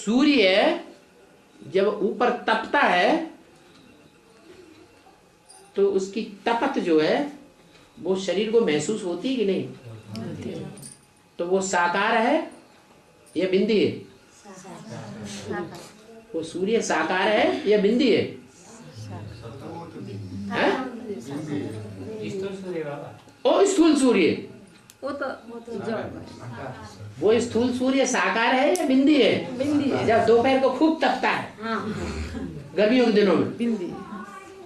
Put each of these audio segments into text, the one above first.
सूर्य जब ऊपर तपता है तो उसकी तपत जो है वो शरीर को महसूस होती है कि नहीं? तो वो साकार है या बिंदी है? वो सूर्य साकार है या बिंदी है? ओ स्थूल सूर्य, वो स्थूल सूर्य साकार है या बिंदी है? बिंदी है। जब दोपहर को खूब तपता है गर्मियों के दिनों में, बिंदी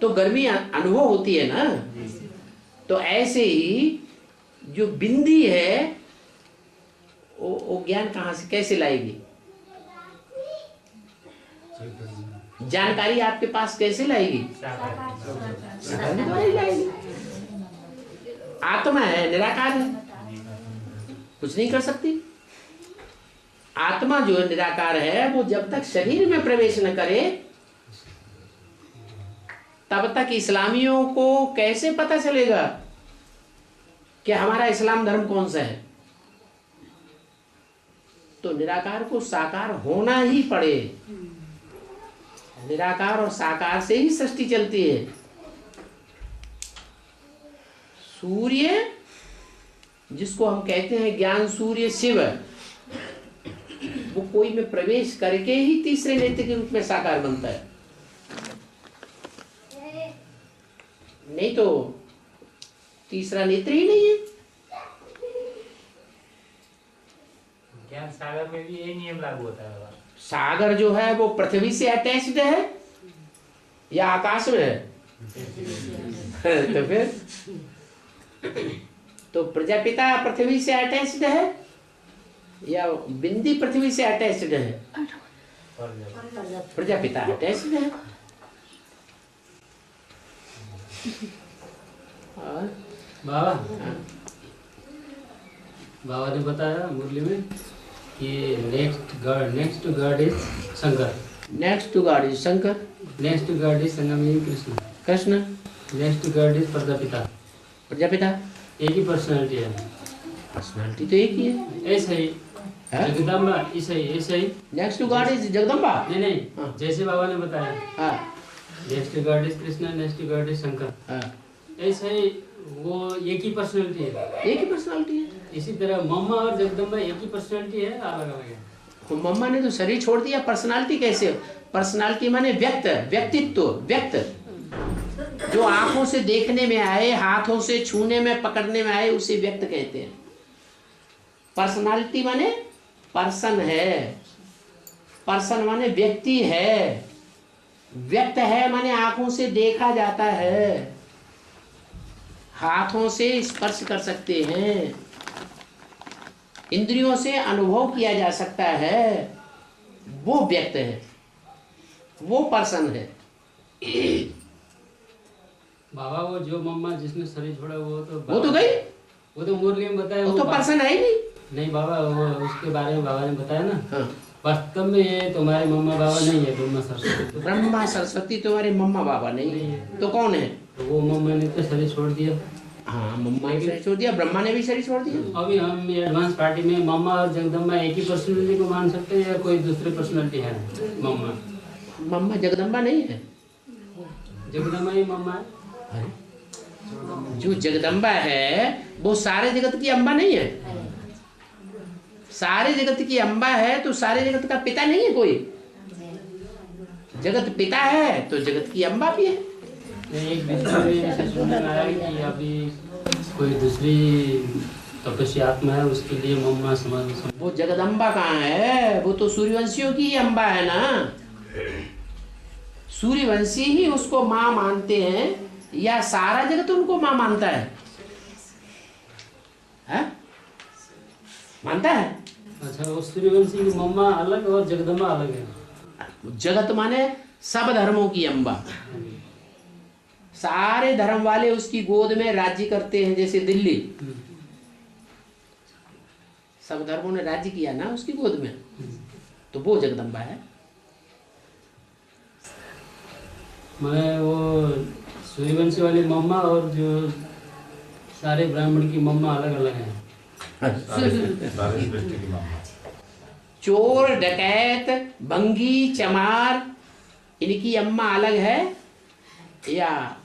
तो गर्मी अनुभव होती है ना। तो ऐसे ही जो बिंदी है वो ज्ञान कहाँ से कैसे लाएगी? जानकारी आपके पास कैसे लाएगी? लाएगी। आत्मा है, निराकार है, कुछ नहीं कर सकती। आत्मा जो निराकार है वो जब तक शरीर में प्रवेश न करे तब तक इस्लामियों को कैसे पता चलेगा कि हमारा इस्लाम धर्म कौन सा है? तो निराकार को साकार होना ही पड़े। निराकार और साकार से ही सृष्टि चलती है। सूर्य जिसको हम कहते हैं ज्ञान सूर्य शिव, वो कोई में प्रवेश करके ही तीसरे नेत्र के रूप में साकार बनता है, नहीं तो तीसरा नेत्र ही नहीं है। ज्ञान सागर में भी यही नियम लागू होता है। सागर जो है वो पृथ्वी से अटैच्ड है या आकाश में है? तो फिर तो प्रजापिता पृथ्वी से अटैच्ड है या बिंदी पृथ्वी से अटैच्ड है? प्रजापिता अटैच्ड है। और बाबा बाबा ने बताया मुरली में कि next to God is Shankar, next to God is Shankar, next to God is Sangam Krishna, Krishna, next to God is Prajapita. Prajapita एक ही पर्सनालिटी है। पर्सनालिटी तो एक ही है। ऐसे ही जगदम्बा, ऐसे ही next to God is Jagadamba. नहीं नहीं, हाँ। जैसे बाबा ने बताया हाँ next to God is Krishna, next to God is Shankar, हाँ, ऐसे ही वो एक ही पर्सनालिटी है। एक ही पर्सनालिटी है। इसी तरह मम्मा और जगदम्बा एक ही पर्सनालिटी है, अलग अलग है। तो मम्मा ने तो शरीर छोड़ दिया, पर्सनालिटी कैसे? पर्सनालिटी माने व्यक्त, व्यक्तित्व, व्यक्त जो आंखों से देखने में आए, हाथों से छूने में, पकड़ने में आए, उसे व्यक्त कहते हैं। पर्सनालिटी माने पर्सन है, पर्सन माने व्यक्ति है, व्यक्त है माने आंखों से देखा जाता है, हाथों से स्पर्श कर सकते हैं, इंद्रियों से अनुभव किया जा सकता है, वो व्यक्त है, वो पर्सन है। बाबा वो जो मम्मा जिसने शरीर छोड़ा वो तो गई, वो तो मुरली में बताया, वो तो पर्सन है ही नहीं। नहीं बाबा, वो उसके बारे में बाबा ने बताया ना। हाँ। वास्तव में ये तुम्हारे मम्मा बाबा नहीं है, ब्रह्मा सरस्वती। ब्रह्मा सरस्वती तुम्हारे मम्मा बाबा नहीं है तो कौन है? तो वो मम्मा ने तो शरीर छोड़ दिया। हाँ, मम्मा ने शरीर छोड़ दिया, ब्रह्मा ने भी शरीर छोड़ दिया। अभी हम एडवांस पार्टी में मम्मा और जगदम्बा एक ही पर्सनालिटी को मान सकते हैं या कोई दूसरी पर्सनालिटी है? मम्मा मम्मा जगदम्बा नहीं है, जगदम्बा ही मम्मा है। जो जगदम्बा है वो सारे जगत की अम्बा नहीं है। सारे जगत की अम्बा है तो सारे जगत का पिता नहीं है कोई। जगत पिता है तो जगत की अम्बा भी है। एक सुनने में आया कि अभी कोई दूसरी तपस्या आत्मा है, उसके लिए मम्मा समझ। वो जगदम्बा कहाँ है? वो तो सूर्यवंशियों की अम्बा है ना। सूर्यवंशी ही उसको माँ मानते हैं या सारा जगत उनको माँ मानता है? मानता है? अच्छा, वो सूर्यवंशी की मम्मा अलग और जगदम्बा अलग है। जगत माने सब धर्मों की अम्बा। सारे धर्म वाले उसकी गोद में राज्य करते हैं, जैसे दिल्ली सब धर्मों ने राज्य किया ना उसकी गोद में, तो वो जगदम्बा है। मैं वो सूर्यवंशी वाली मम्मा और जो सारे ब्राह्मण की मम्मा अलग अलग हैं। चोर, डकैत, भंगी, चमार, इनकी अम्मा अलग है, या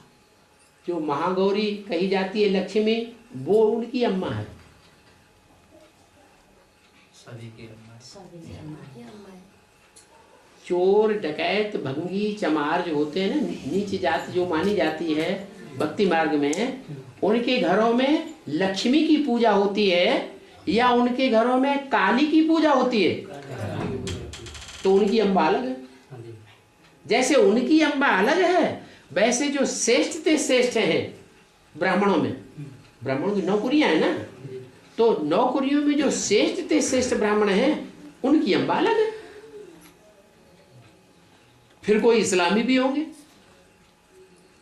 जो महागौरी कही जाती है लक्ष्मी, वो उनकी अम्मा है? सभी की अम्मा। चोर, डकैत, भंगी, चमार जो होते हैं ना, नीच जाति जो मानी जाती है भक्ति मार्ग में, उनके घरों में लक्ष्मी की पूजा होती है या उनके घरों में काली की पूजा होती है? तो उनकी अम्बा अलग है। जैसे उनकी अम्बा अलग है, वैसे जो श्रेष्ठ ते श्रेष्ठ हैं ब्राह्मणों में, ब्राह्मणों की 9 कुरियां है ना, तो 9 कुरियों में जो श्रेष्ठ ते श्रेष्ठ ब्राह्मण हैं उनकी अम्बा अलग है। फिर कोई इस्लामी भी होंगे,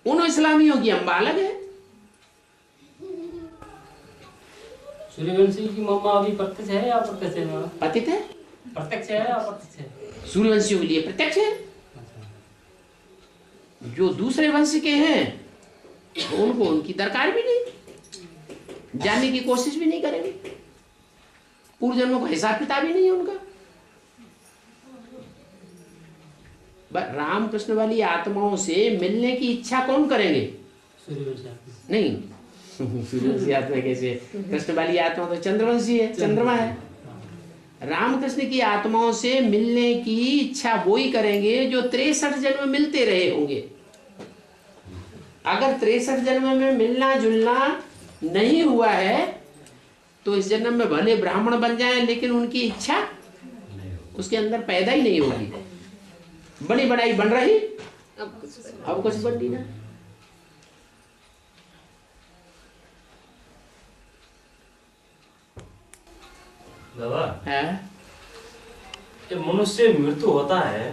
उन इस्लामियों की अम्बा अलग है। सूर्यवंशी की मम्मा अभी प्रत्यक्ष है या अप्रत्यक्ष है? पतित है, प्रत्यक्ष है या अप्रत्यक्ष है? सूर्यवंशियों के लिए प्रत्यक्ष है। जो दूसरे वंश के हैं तो उनको उनकी दरकार भी नहीं, जानने की कोशिश भी नहीं करेंगे, पूर्व जन्मों का हिसाब किताब ही नहीं है उनका। रामकृष्ण वाली आत्माओं से मिलने की इच्छा कौन करेंगे? सूर्यवंशी नहीं, सूर्यवंशी आत्मा कैसे? कृष्ण वाली आत्मा तो चंद्रवंशी है, चंद्रमा है। रामकृष्ण की आत्माओं से मिलने की इच्छा वो ही करेंगे जो 63 जन्म मिलते रहे होंगे। अगर 63 जन्म में मिलना जुलना नहीं हुआ है तो इस जन्म में भले ब्राह्मण बन जाएं, लेकिन उनकी इच्छा उसके अंदर पैदा ही नहीं होगी। बड़ी बनाई बन रही, अब कुछ बनती ना। बाबा, है जब मनुष्य मृत्यु होता है,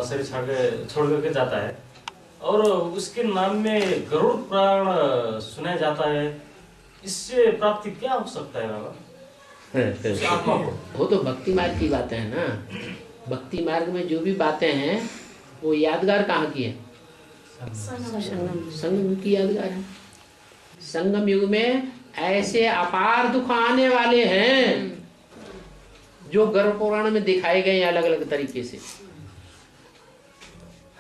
शरीर छोड़ करके जाता है, और उसके नाम में गरुड़ पुराण सुनाया जाता है, इससे प्राप्ति क्या हो सकता है बाबा उस आत्मा को? वो तो भक्ति मार्ग की बातें है ना। भक्ति मार्ग में जो भी बातें हैं वो यादगार कहाँ की है? संगम की यादगार है। संगम युग में ऐसे अपार दुख आने वाले हैं जो गर्भ पुराण में दिखाए गए हैं अलग अलग तरीके से।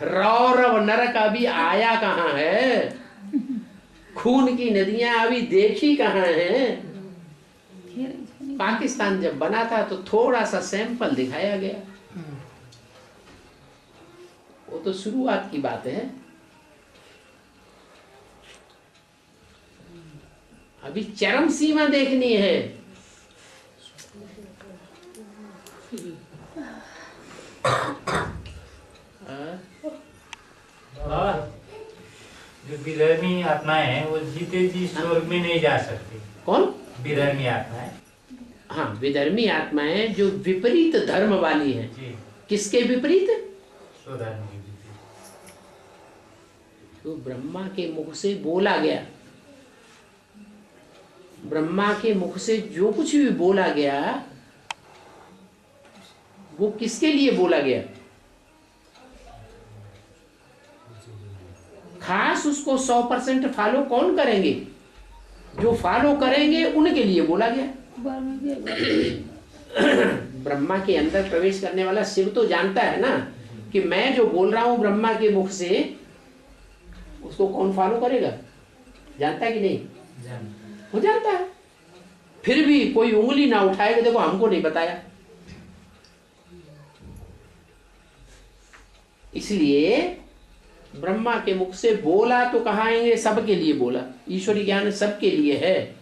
रौरव नरक अभी आया कहाँ है? खून की नदियां अभी देखी कहाँ हैं? पाकिस्तान जब बना था तो थोड़ा सा सैंपल दिखाया गया, वो तो शुरुआत की बात है। अभी चरम सीमा देखनी है। बाबा, जो विधर्मी आत्माएं हैं वो जीते जी स्वर्ग में नहीं जा सकती। कौन? विधर्मी आत्माएं। हाँ, विधर्मी आत्माएं जो विपरीत धर्म वाली हैं। जी। किसके विपरीत? स्वधर्म की विपरीत। तो ब्रह्मा के मुख से बोला गया, ब्रह्मा के मुख से जो कुछ भी बोला गया वो किसके लिए बोला गया? खास उसको 100% फॉलो कौन करेंगे? जो फॉलो करेंगे उनके लिए बोला गया। ब्रह्मा के अंदर प्रवेश करने वाला शिव तो जानता है ना कि मैं जो बोल रहा हूं ब्रह्मा के मुख से, उसको कौन फॉलो करेगा? जानता है कि नहीं? वो जानता है। फिर भी कोई उंगली ना उठाएगा, देखो हमको नहीं बताया। इसलिए ब्रह्मा के मुख से बोला तो कहाएंगे सबके लिए बोला। ईश्वरी ज्ञान सबके लिए है।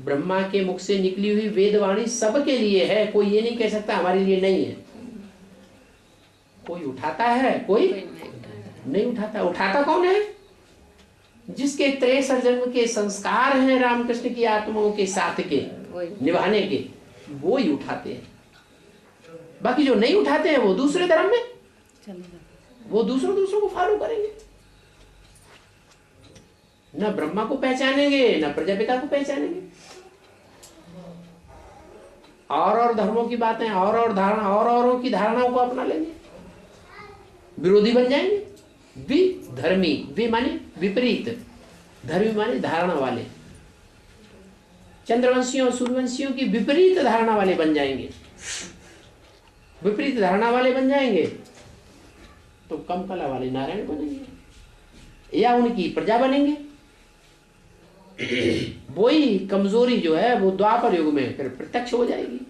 ब्रह्मा के मुख से निकली हुई वेदवाणी सबके लिए है। कोई ये नहीं कह सकता हमारे लिए नहीं है। कोई उठाता है, कोई नहीं उठाता। उठाता कौन है? जिसके 63 जन्म के संस्कार हैं रामकृष्ण की आत्माओं के साथ के निभाने के, वो ही उठाते हैं। बाकी जो नहीं उठाते हैं वो दूसरे धर्म में, वो दूसरों को फॉलो करेंगे। न ब्रह्मा को पहचानेंगे, न प्रजापिता को पहचानेंगे। और धर्मों की बातें, और धारणा, औरों की धारणाओं को अपना लेंगे, विरोधी बन जाएंगे। विधर्मी, वि माने विपरीत, धर्मी माने धारणा वाले। चंद्रवंशियों सूर्यवंशियों की विपरीत धारणा वाले बन जाएंगे। विपरीत धारणा वाले बन जाएंगे तो कम कला वाले नारायण बनेंगे या उनकी प्रजा बनेंगे। वही कमजोरी जो है वो द्वापर युग में फिर प्रत्यक्ष हो जाएगी,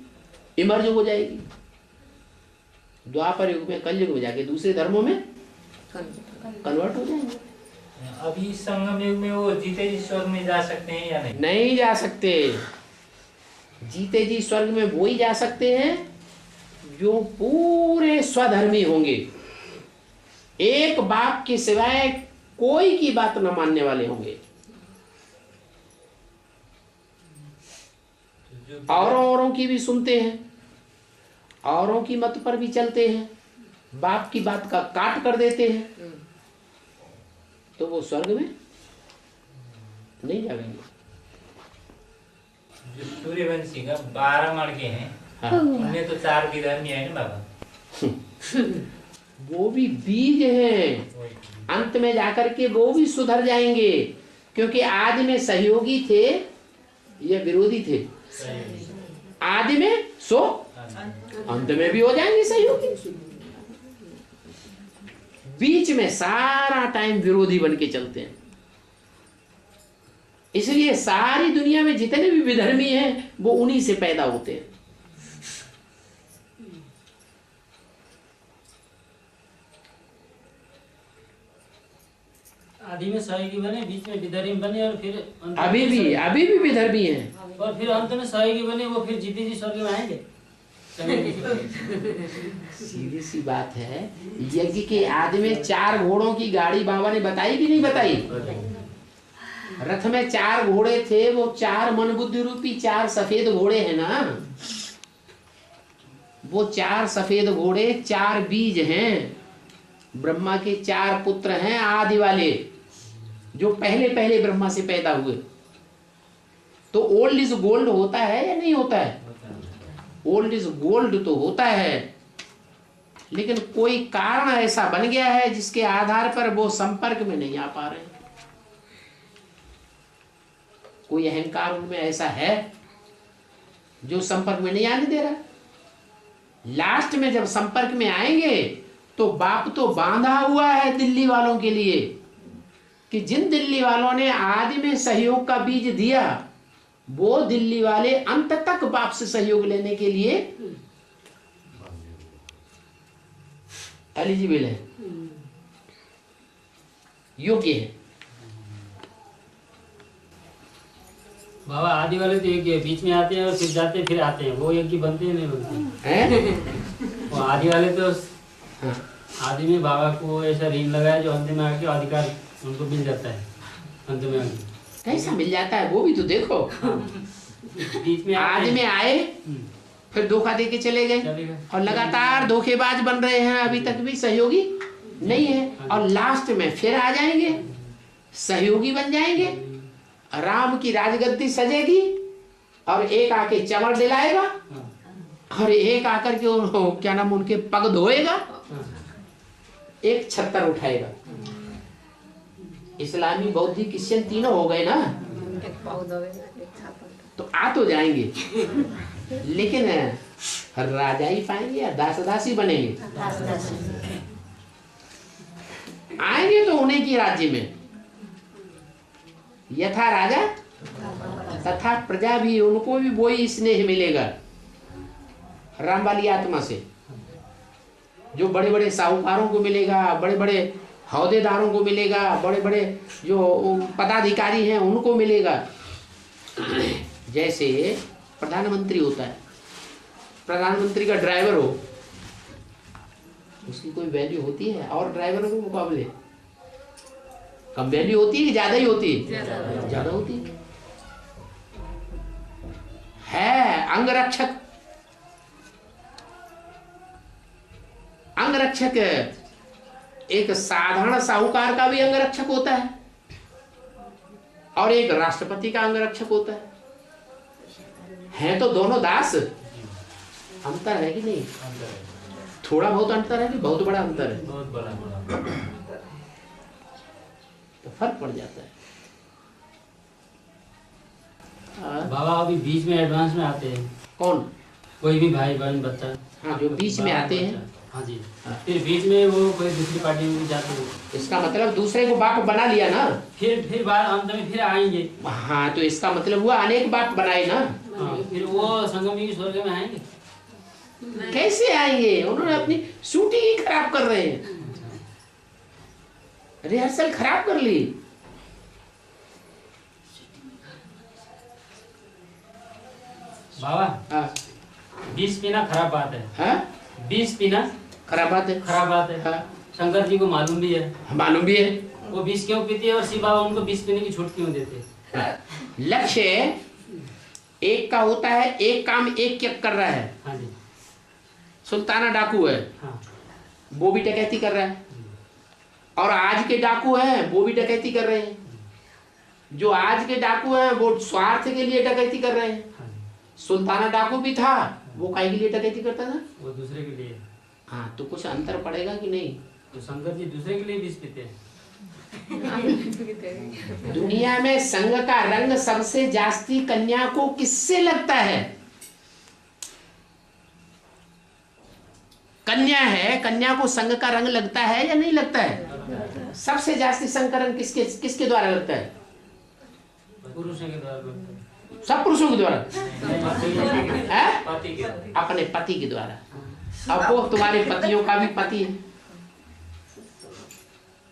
इमर्ज हो जाएगी। द्वापर युग में, कलयुग में जाके दूसरे धर्मों में कन्वर्ट हो जाएंगे। अभी संगम युग में वो जीते जी स्वर्ग में जा सकते हैं या नहीं? नहीं जा सकते। जीते जी स्वर्ग में वो ही जा सकते हैं जो पूरे स्वधर्मी होंगे, एक बाप के सिवाय कोई की बात न मानने वाले होंगे, औरों की भी सुनते हैं, औरों की मत पर भी चलते हैं, बाप की बात का काट कर देते हैं, तो वो स्वर्ग में नहीं जाएंगे। जो सूर्यवंशी का 12 मणके हैं, हाँ। उनमें तो 4 विधर्मी है ना बाबा। वो भी बीज हैं, अंत में जाकर के वो भी सुधर जाएंगे, क्योंकि आदि में सहयोगी थे या विरोधी थे? आदि में सो अंत में भी हो जाएंगे सहयोगी। बीच में सारा टाइम विरोधी बन के चलते हैं। इसलिए सारी दुनिया में जितने भी विधर्मी हैं वो उन्हीं से पैदा होते हैं। आदि में सहयोगी बने, बीच में विधर्मी बने और फिर अभी भी विधर्मी हैं और फिर अंत में सहयोगी बने, वो फिर जीते जी स्वर्ग में आएंगे। सीधी सी बात है। यज्ञ के आदि में 4 घोड़ों की गाड़ी बाबा ने बताई कि नहीं बताई? रथ में 4 घोड़े थे, वो 4 मन बुद्धि रूपी 4 सफेद घोड़े हैं ना। वो 4 सफेद घोड़े 4 बीज हैं, ब्रह्मा के 4 पुत्र हैं आदि वाले, जो पहले पहले ब्रह्मा से पैदा हुए। तो ओल्ड इज गोल्ड होता है या नहीं होता है? ओल्ड इज गोल्ड तो होता है, लेकिन कोई कारण ऐसा बन गया है जिसके आधार पर वो संपर्क में नहीं आ पा रहे। कोई अहंकार उनमें ऐसा है जो संपर्क में नहीं आने दे रहा। लास्ट में जब संपर्क में आएंगे तो बाप तो बांधा हुआ है दिल्ली वालों के लिए कि जिन दिल्ली वालों ने आदि में सहयोग का बीज दिया, वो दिल्ली वाले अंत तक बाप से सहयोग लेने के लिए एलिजिबल है, योग्य है। बाबा आदि वाले तो एक बीच में आते हैं और फिर जाते हैं फिर आते हैं, वो एक ही बनते हैं नहीं बनते हैं? वो आदि वाले तो आदि में बाबा को ऐसा ऋण लगाया जो अंत में आके अधिकार उनको मिल जाता है। अंत में आके कैसा मिल जाता है वो भी तो देखो। बीच में आदि में आए फिर धोखा दे के चले गए और लगातार धोखेबाज बन रहे हैं, अभी तक भी सहयोगी नहीं है। और लास्ट में फिर आ जाएंगे, सहयोगी बन जाएंगे, राम की राजगद्दी सजेगी और एक आके चमड़ दिलाएगा और एक आकर के क्या नाम उनके पग धोएगा, एक छत्तर उठाएगा। इस्लामी, बौद्धिक, क्रिश्चियन तीनों हो गए ना, तो आ तो जाएंगे, लेकिन राजा ही पाएंगे या दास-दासी बनेंगे? आएंगे तो उन्हीं की राज्य में, यथा राजा तथा प्रजा भी, उनको भी वही स्नेह मिलेगा राम वाली आत्मा से, जो बड़े बड़े साहूकारों को मिलेगा, बड़े बड़े हौदेदारों को मिलेगा, बड़े बड़े जो पदाधिकारी हैं उनको मिलेगा। जैसे प्रधानमंत्री होता है, प्रधानमंत्री का ड्राइवर हो, उसकी कोई वैल्यू होती है और ड्राइवरों के मुकाबले? कम वैल्यू होती है कि ज्यादा ही होती है? ज्यादा होती है। अंगरक्षक, अंगरक्षक एक साधारण साहूकार का भी अंगरक्षक होता है और एक राष्ट्रपति का अंगरक्षक होता है तो दोनों दास। अंतर है कि नहीं? थोड़ा बहुत अंतर है कि बहुत बड़ा अंतर है? बहुत बड़ा। तो फर्क पड़ जाता है। बाबा अभी बीच में एडवांस में आते हैं। कौन? कोई भी भाई बहन बच्चा, हाँ, जो बीच में आते हैं। हाँ जी, फिर बीच में वो कोई दूसरी पार्टी में भी जाते हैं, इसका मतलब दूसरे को बाप बना लिया ना। फिर बाद अंत में फिर आएंगे। हाँ, तो इसका मतलब हुआ अनेक बाप बनाए ना। हाँ, फिर वो संगम युगी स्वर्ग में आएंगे। कैसे आएंगे? उन्होंने अपनी शूटिंग ही खराब कर रहे हैं, रिहर्सल खराब कर ली। बाबा, हाँ, बीस पीना खराब बात है। हाँ, 20 पीना खराब बात है। खराब बात है। हाँ, शंकर जी को मालूम भी है। मालूम भी है। वो 20 क्यों पीते हैं और शिव बाबा उनको 20 पीने की छूट क्यों देते हैं? लक्ष्य एक का होता है, एक काम एक क्या कर रहा है। हाँ जी, सुल्ताना डाकू है, हाँ, वो भी डकैती कर रहा है, और आज के डाकू हैं वो भी डकैती कर रहे हैं। जो आज के डाकू हैं वो स्वार्थ के लिए डकैती कर रहे हैं। हाँ जी। सुल्ताना डाकू भी था, वो काहे के लिए डकैती करता था? वो दूसरे के लिए। हाँ, तो कुछ अंतर पड़ेगा कि नहीं? तो शंकर जी दूसरे के लिए 20 पीते हैं। दुनिया में संग का रंग सबसे जास्ती कन्या को किससे लगता है? कन्या है, कन्या को संग का रंग लगता है या नहीं लगता है? सबसे जास्ती संग का रंग किसके द्वारा लगता है? पुरुषों के द्वारा लगता है। सब पुरुषों के द्वारा है? पति के अपने पति के द्वारा। अब वो तुम्हारे पतियों का भी पति है।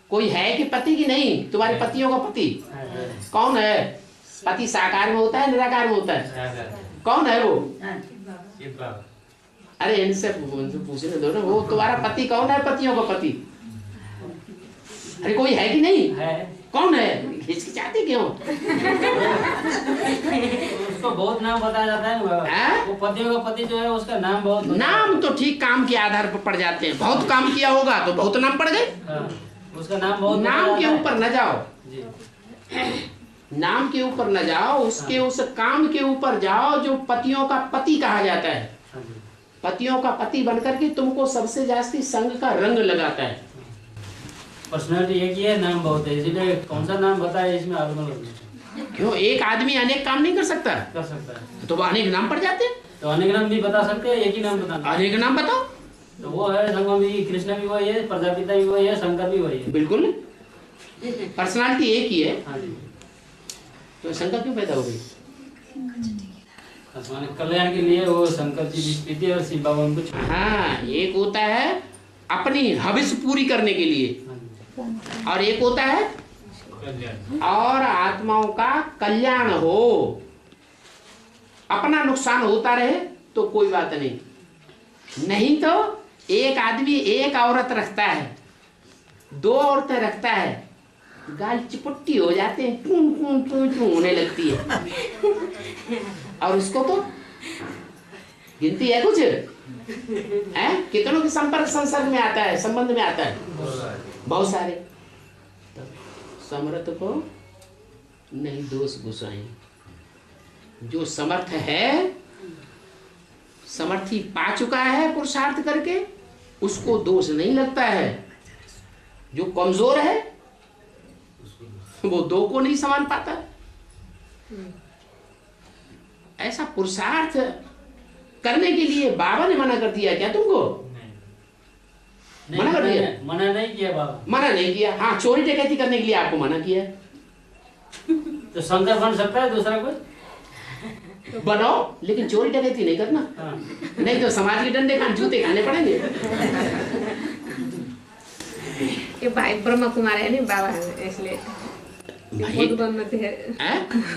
कोई है कि पति की नहीं? तुम्हारे पतियों का पति कौन है? पति साकार में होता है, निराकार में होता है? कौन है वो? शिव बाबा। अरे इनसे पूछने दो ना, वो तुम्हारा पति कौन है? पतियों का पति? अरे कोई है कि नहीं है। कौन है? हिचकिचाते क्यों? उसको बहुत नाम बताया जाता है ना बाबा। वो पतियों का पति जो है उसका नाम बहुत नाम तो ठीक काम के आधार पर पड़ जाते हैं। बहुत काम किया होगा तो बहुत नाम पड़ गए। हाँ, उसका नाम बहुत नाम के ऊपर न जाओ जी। नाम के ऊपर न जाओ, उसके उस काम के ऊपर जाओ जो पतियों का पति कहा जाता है। हाँ जी। पतियों का पति बनकर के तुमको सबसे जास्ती संग का रंग लगाता है। पर्सनालिटी एक ही है, नाम बहुत है, इसीलिए कौन सा नाम बताए इसमें आत्मलोक क्यों? एक आदमी अनेक काम नहीं कर सकता, कर सकता है। तो वो अनेक नाम पड़ जाते हैं। तो अनेक नाम भी बता सकते हैं, एक ही नाम बताना। अनेक नाम बताओ। तो वो है संगम भी, कृष्ण भी वही है, प्रजापिता भी वही है, शंकर भी वही है। बिल्कुल, पर्सनालिटी एक ही है, हाँ जी। तो शंका क्यों पैदा हो गई? कल्याण के लिए वो शंकर जी विष पीते और शिव बाबा उनको हाँ, एक होता है अपनी हविस पूरी करने के लिए, और एक होता है और आत्माओं का कल्याण हो। अपना नुकसान होता रहे तो कोई बात नहीं, नहीं तो एक आदमी एक औरत रखता है, 2 औरतें रखता है, गाल चिपट्टी हो जाते हैं, टूं टूं टूं टूं होने लगती है, और उसको तो गिनती है कुछ है? कितनों के संसर्ग में आता है, संबंध में आता है, बहुत सारे। समर्थ को नहीं दोष गुसाएं। जो समर्थ है, समर्थी पा चुका है पुरुषार्थ करके, उसको दोष नहीं लगता है। जो कमजोर है वो 2 को नहीं समान पाता। ऐसा पुरुषार्थ करने के लिए बाबा ने मना कर दिया क्या तुमको? मना कर दिया? मना नहीं किया बाबा। मना नहीं किया। हाँ, चोरी डकैती करने के लिए आपको मना किया। तो शंकर बन सकता है दूसरा कोई? बनाओ, लेकिन चोरी डकैती नहीं करना। हाँ। नहीं तो समाज के डंडे जूते खाने पड़ेंगे। ये भाई ब्रह्म कुमार है नहीं बाबा है, इसलिए मधुबन में थे।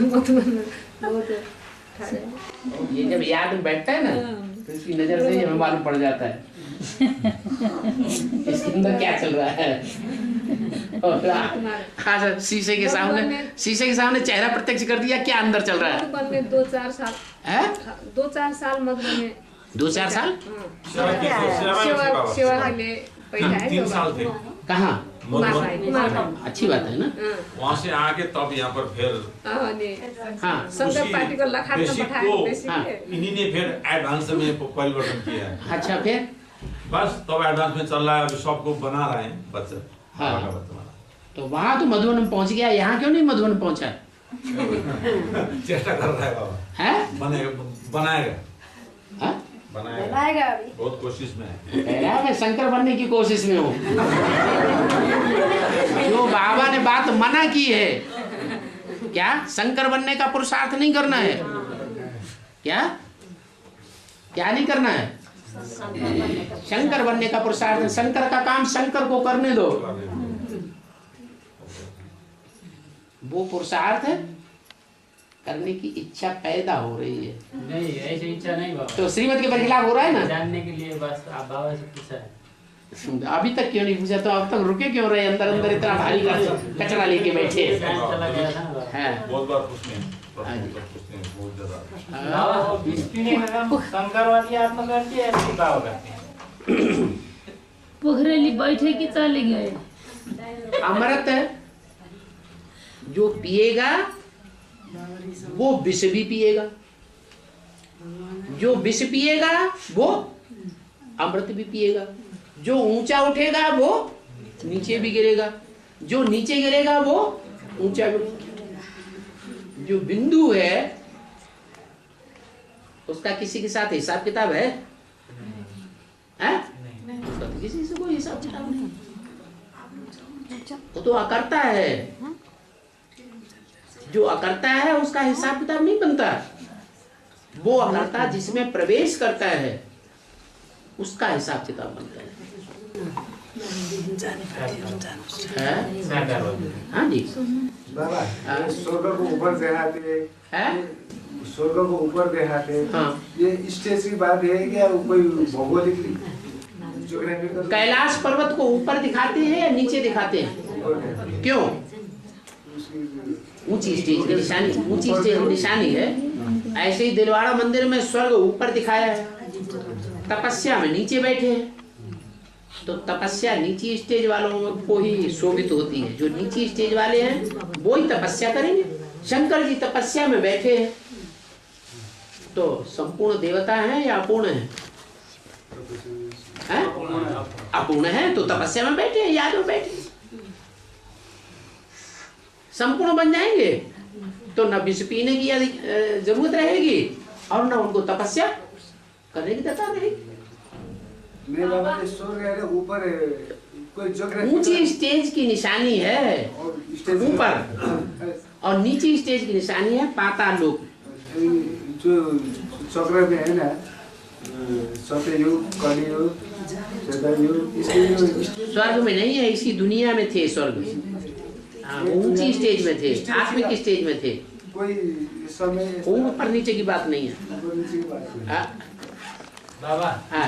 मधुबन में बहुत ये जब याद में बैठता है ना, तो इसकी नजर से ही हमें मालूम पड़ जाता है इसके अंदर क्या चल रहा है। हाँ सर, शीशे के सामने चेहरा प्रत्यक्ष कर दिया, क्या अंदर चल रहा है? मधुबन में 2-4 साल है? 2-4 साल मधुबन में 2-4 साल सेवा के लिए पैसा है। 3 साल थे कहाँ? कुमार भाई। अच्छी बात है ना। वहाँ से आके तब यहाँ पर फिर हाँ, संघ पार्टी को लखा में बेसिक बैठाया को बेसिक इन्हीं ने फिर एडवांस में परिवर्तन किया है। अच्छा, फिर बस तब एडवांस में चल रहा है, अभी सबको बना रहे हैं बच्चा। हाँ। बच्चा तो वहाँ तो मधुबन में पहुँच गया, यहाँ क्यों नहीं मधुबन पहुँचा? चेष्टा कर रहा है बाबा, है? बनाएगा हाँ? बनाएगा अभी, बहुत कोशिश में है। कह रहा है मैं शंकर बनने की कोशिश में हूँ। जो बाबा ने बात मना की है, क्या शंकर बनने का पुरुषार्थ नहीं करना है? क्या क्या नहीं करना है? शंकर बनने का पुरुषार्थ, शंकर का काम शंकर को करने दो। वो पुरुषार्थ करने की इच्छा पैदा हो रही है। नहीं, ऐसी इच्छा नहीं बाबा। तो श्रीमत के बरखिलाफ हो रहा है ना? जानने के लिए बस आप बाबा से पूछा है। अभी तक क्यों नहीं पूछा? तो अब तक रुके क्यों रहे? अंदर अंदर इतना भारी कचरा लेके बैठे। चला गया था ना हाँ। बहुत बार पूछते हैं, बहुत ज्यादा। बाबा शंकरवादी आत्मा करती है, ऐसी बाबा करते हैं। पोखरेली बैठे की चले गए। अमृत जो पिएगा वो विष भी पिएगा, जो विष पिएगा वो अमृत भी पिएगा, जो ऊंचा उठेगा वो नीचे भी गिरेगा, जो नीचे गिरेगा वो ऊंचा भी। जो बिंदु है उसका किसी के साथ हिसाब किताब है? उसका तो किसी से कोई हिसाब किताब नहीं। वो तो अकर्ता है। जो अकर्ता है उसका हिसाब किताब नहीं बनता। वो अकर्ता जिसमें प्रवेश करता है उसका हिसाब किताब बनता है। हाँ जी बाबा, स्वर्ग को ऊपर देखाते है, स्वर्ग को ऊपर देखाते। हाँ। ये स्टेज की बात है क्या? कोई भौगोलिक ज्योग्राफिकल? कैलाश पर्वत को ऊपर दिखाते हैं या नीचे दिखाते हैं? क्यों? ऊंची स्टेज की निशानी, ऊंची स्टेज की निशानी है। ऐसे ही दिलवाड़ा मंदिर में स्वर्ग ऊपर दिखाया है, तपस्या में नीचे बैठे हैं। तो तपस्या नीची स्टेज वालों को ही शोभित होती है। जो नीची स्टेज वाले हैं वो ही तपस्या करेंगे। शंकर जी तपस्या में बैठे हैं तो संपूर्ण देवता हैं या अपूर्ण हैं? अपूर्ण है तो तपस्या में बैठे हैं, याद में बैठे। संपूर्ण बन जाएंगे तो न विष पीने की जरूरत रहेगी और न उनको तपस्या करने की दरकार रहेगी। नहीं बाबा, स्वर्ग ऊपर कोई ज्योग्राफिकल ऊंची स्टेज की निशानी है ऊपर और नीची स्टेज की निशानी है पाताल लोक। जो चक्र में है ना, सतयुग, कलियुग, त्रेतायुग, इसके स्वर्ग में नहीं है, इसी दुनिया में थे स्वर्ग। हाँ, ऊंची स्टेज में थे, आत्मिक स्टेज में थे। कोई समय ऊपर नीचे की बात नहीं है। हाँ, बाबा, हाँ।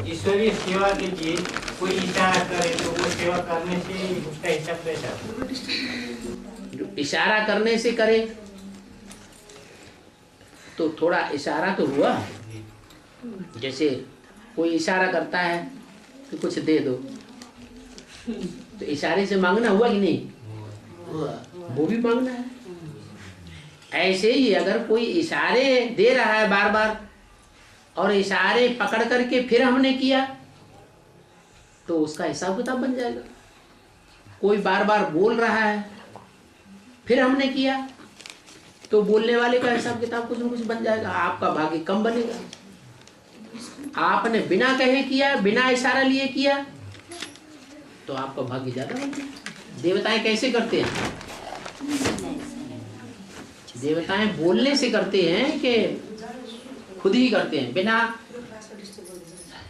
ईश्वरीय सेवा के लिए कोई इशारा करे तो वो सेवा करने से उसका हिसाब कैसा? जो इशारा करने से करे तो थोड़ा इशारा तो हुआ। जैसे कोई इशारा करता है कि कुछ दे दो, तो इशारे से मांगना हुआ कि नहीं? वो भी मांगना है। ऐसे ही अगर कोई इशारे दे रहा है बार बार और इशारे पकड़ करके फिर हमने किया तो उसका हिसाब किताब बन जाएगा। कोई बार बार बोल रहा है फिर हमने किया तो बोलने वाले का हिसाब किताब कुछ न कुछ बन जाएगा। आपका भाग्य कम बनेगा। आपने बिना कहे किया, बिना इशारा लिए किया तो आपका भाग्य ज्यादा बनेगा। देवताएं कैसे करते हैं? देवताएं बोलने से करते हैं कि खुद ही करते हैं? बिना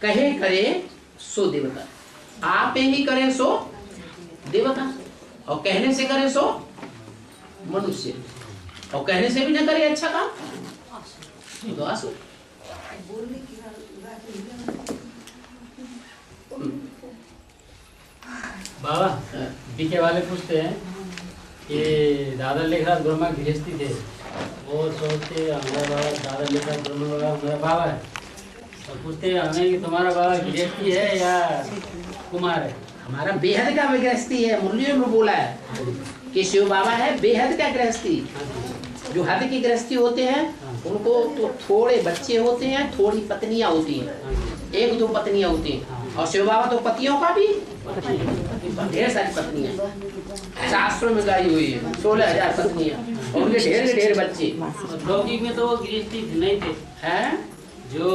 कहे करे सो देवता, आप ही करे सो देवता, और कहने से करे सो मनुष्य, और कहने से भी ना करे अच्छा काम तो आसो। बाबा, बीके वाले पूछते हैं कि दादा लेखराज ब्रह्मा गृहस्थी थे, वो सोचते हमारा बाबा दादा लेखराज ब्रह्मा बाबा हमारा बाबा है, और पूछते हमें कि तुम्हारा बाबा गृहस्थी है या कुमार है? हमारा बेहद का गृहस्थी है। मुरलियों में बोला है कि शिव बाबा है बेहद का गृहस्थी। जो हद की गृहस्थी होते हैं उनको तो थोड़े बच्चे होते हैं, थोड़ी पत्नियां होती हैं, एक दो पत्नियां होती हैं। और शिव बाबा तो पतियों का भी ढेर सारी पत्नियां, शास्त्रों में गाई हुई है 16,000 पत्नियां और उनके ढेर के ढेर बच्चे। लौकिक में तो वो गृहस्थी नहीं थे, हैं? जो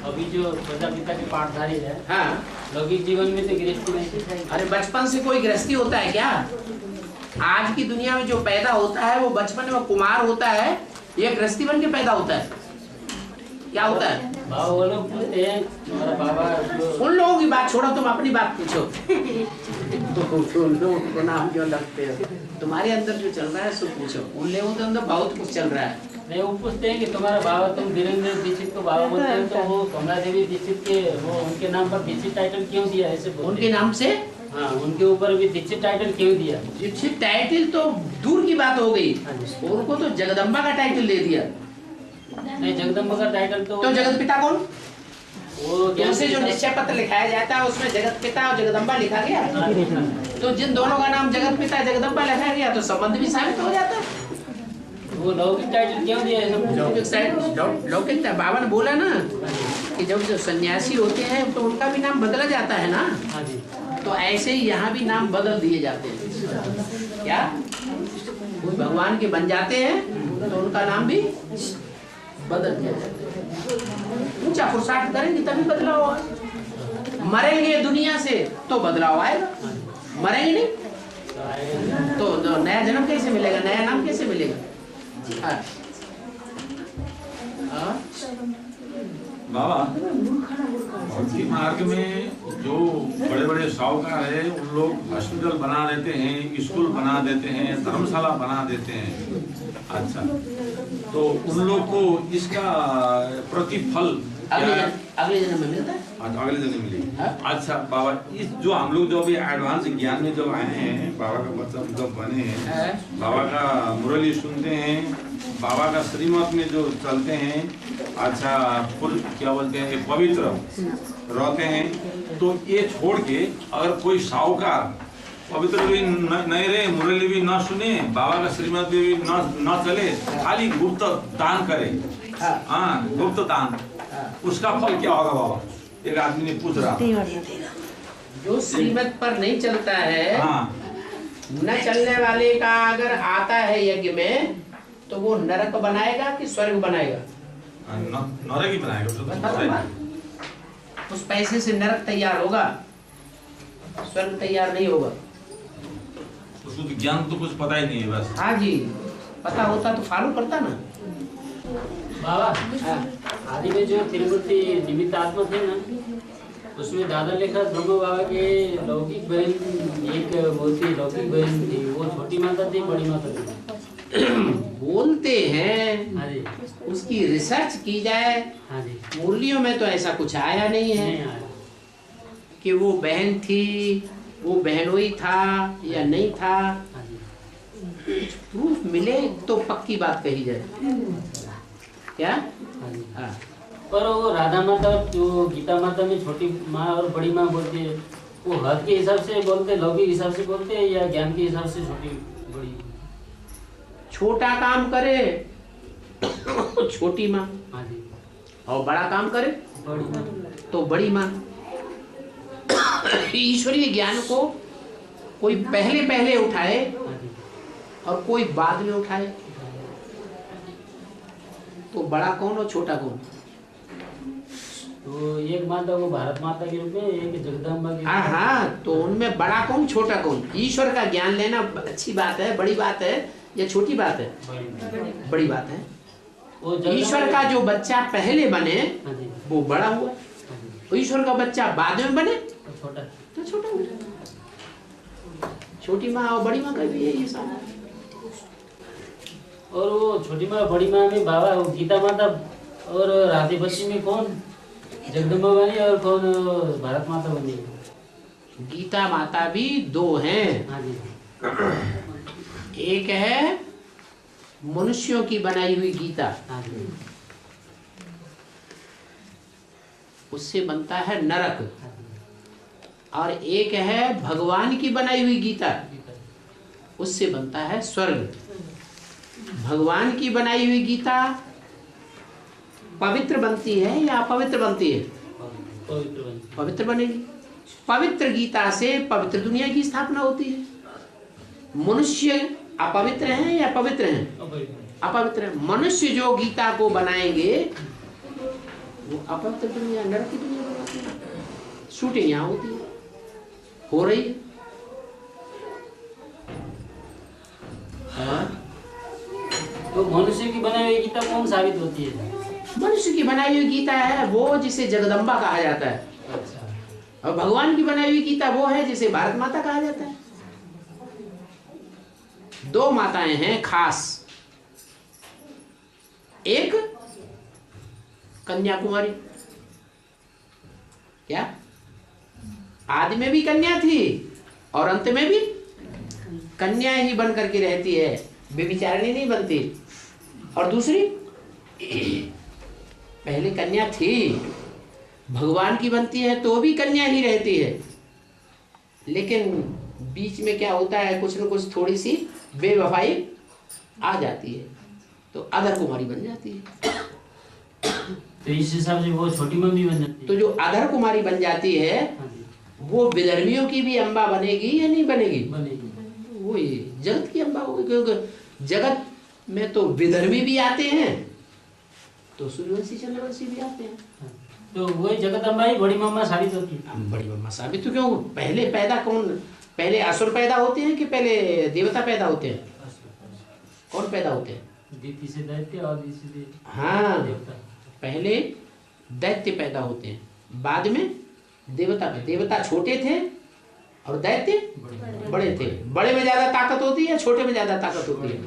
अभी जो प्रजापिता के पाठधारी है, हाँ, लौकिक जीवन में तो गृहस्थी नहीं। अरे बचपन से कोई गृहस्थी होता है क्या? आज की दुनिया में जो पैदा होता है वो बचपन में कुमार होता है, ये गृहस्थी बन के पैदा होता है। क्या होता है? बाबा वो लोग पूछते हैं, हमारा बाबा उन लोगों की बात छोड़ो, तुम अपनी बात पूछो। उन लोगों को नाम क्यों लगते हो? तुम्हारे अंदर जो चल रहा है सो पूछो। उन लोगों के अंदर बहुत कुछ चल रहा है। नहीं, वो पूछते हैं कि तुम्हारा बाबा, तुम वीरेंद्र दीक्षित को बाबा बोलते हो, तो वो कमला देवी दीक्षित के वो उनके नाम पर दीक्षित टाइटल क्यों दिया? ऐसे उनके नाम से? हाँ, उनके ऊपर भी दीक्षित टाइटल क्यों दिया? दीक्षित टाइटल तो दूर की बात हो गई, उनको तो जगदम्बा का टाइटल दे दिया। नहीं, जगदम्बा का टाइटल तो जगत पिता कौन? वो उनसे जो निश्चय पत्र लिखाया जाता है उसमें जगत पिता और जगदम्बा लिखा गया। तो जिन दोनों का नाम जगत पिता जगदम्बा लिखा गया तो संबंध भी साबित हो जाता है। वो लौकिक टाइटल क्यों दिया है? लौकिक बाबा ने बोला ना कि जब जो सन्यासी होते हैं तो उनका भी नाम बदला जाता है ना, तो ऐसे ही यहाँ भी नाम बदल दिए जाते हैं। क्या कोई भगवान के बन जाते हैं तो उनका नाम भी बदल दिया जाता है। ऊंचा पुरुषार्थ करेंगे तभी बदलाव होगा। मरेंगे दुनिया से तो बदलाव आएगा, मरेंगे नहीं तो नया जन्म कैसे मिलेगा, नया नाम कैसे मिलेगा? बाबा भक्ति मार्ग में जो बड़े बड़े साहूकार है उन लोग हॉस्पिटल बना देते हैं, स्कूल बना देते हैं, धर्मशाला बना देते हैं। अच्छा, तो उन लोग को इसका प्रतिफल अगले जन्म में मिलता है। अगले जन्म मिलेगी। अच्छा बाबा, इस जो हम लोग जो अभी एडवांस ज्ञान में जब आए हैं, बाबा का बच्चा जब बने हैं, बाबा का मुरली सुनते हैं, बाबा का श्रीमत में जो चलते हैं, अच्छा फुल क्या बोलते हैं, पवित्र रहते हैं, तो ये छोड़ के अगर कोई साहूकार पवित्र भी नहीं रहे, मुरली भी ना सुने, बाबा का श्रीमत भी न चले, खाली गुप्त दान करे, हाँ गुप्त दान, उसका फल क्या होगा बाबा? एक आदमी ने पूछ रहा। जो श्रीमत पर नहीं चलता है, हाँ, न चलने वाले का अगर आता है यज्ञ में तो वो नरक बनाएगा कि स्वर्ग बनाएगा? नरक ही बनाएगा। उस पैसे से नरक तैयार होगा, स्वर्ग तैयार नहीं होगा। उसको तो ज्ञान तो कुछ पता ही नहीं है बस। हाँ जी, पता होता तो फॉलो करता ना। बाबा आदि में जो तिरुपति निमित्त आत्मा थे ना, उसमें दादा लेखा ब्रह्म बाबा के लौकिक बहन एक बोलती लौकिक बहन थी, वो छोटी माता थी, बड़ी माता थी। बोलते हैं। हाँ जी, उसकी रिसर्च की जाए। हाँ जी, मुरलियों में तो ऐसा कुछ आया नहीं है कि वो बहन थी, वो बहनोई था या नहीं था। कुछ प्रूफ मिले तो पक्की बात कही जाए। क्या? हाँ। पर वो राधा माता जो गीता माता में छोटी माँ और बड़ी माँ बोलती है, वो हद के हिसाब से बोलते, लौकिक हिसाब से बोलते हैं या ज्ञान के हिसाब से छोटी बड़ी? छोटा काम करे छोटी माँ, हाँ जी, और बड़ा काम करे बड़ी माँ तो बड़ी माँ। ईश्वरीय ज्ञान को कोई पहले उठाए और कोई बाद में उठाए, तो बड़ा कौन और छोटा कौन? तो एक माता वो भारत माता के रूप में, एक जगदम्बा के। हाँ, तो उनमें बड़ा कौन छोटा कौन? ईश्वर का ज्ञान लेना अच्छी बात है, बड़ी बात है या छोटी बात है? बड़ी बात है। ईश्वर का जो बच्चा पहले बने वो बड़ा हुआ, ईश्वर का बच्चा बाद में बने तो छोटा हुआ। छोटी माँ और बड़ी माँ का भी यही सारा। और वो छोटी माँ बड़ी माँ में बाबा गीता माता और राधे बच्ची में कौन जगदम्बा बनी और कौन भारत माता बनी? गीता माता भी दो हैं। हाँ जी, एक है मनुष्यों की बनाई हुई गीता, हाँ जी, उससे बनता है नरक, और एक है भगवान की बनाई हुई गीता, उससे बनता है स्वर्ग। भगवान की बनाई हुई गीता पवित्र बनती है या अपवित्र बनती है? पवित्र बनेगी। पवित्र गीता से पवित्र दुनिया की स्थापना होती है। मनुष्य अपवित्र हैं या पवित्र हैं? अपवित्र है। मनुष्य जो गीता को बनाएंगे वो अपवित्र दुनिया, नरक की दुनिया बनाते हैं। शूटिंग यहाँ होती है, हो रही है। तो मनुष्य की बनाई हुई गीता कौन साबित होती है? मनुष्य की बनाई हुई गीता है वो जिसे जगदम्बा कहा जाता है। अच्छा। और भगवान की बनाई हुई गीता वो है जिसे भारत माता कहा जाता है। दो माताएं हैं खास, एक कन्याकुमारी, क्या आदि में भी कन्या थी और अंत में भी कन्या ही बन करके रहती है, व्यभिचारिणी नहीं बनती। और दूसरी पहले कन्या थी, भगवान की बनती है तो भी कन्या ही रहती है, लेकिन बीच में क्या होता है, कुछ न कुछ थोड़ी सी बेवफाई आ जाती है तो अधर कुमारी बन जाती है। तो इस हिसाब से वो छोटी मम्मी बन जाती है। तो जो अधर कुमारी बन जाती है वो विधर्मियों की भी अम्बा बनेगी या नहीं बनेगी? बनेगी। वो ये जगत की अम्बा होगी, क्योंकि जगत में तो विधर्मी भी आते हैं तो सूर्यवंशी चंद्रवंशी भी आते हैं। तो वही जगदम्बा ही बड़ी मम्मा साबित होती है। बड़ी मम्मा साबित तो क्यों? पहले पैदा कौन, पहले असुर पैदा होते हैं कि पहले देवता पैदा होते हैं? कौन पैदा होते हैं? दीति से दैत्य और दीति से हाँ, देवता। पहले दैत्य पैदा होते हैं, बाद में देवता। देवता छोटे थे और दैत्य बड़े थे। बड़े में ज्यादा ताकत होती है, छोटे में ज्यादा ताकत होती है?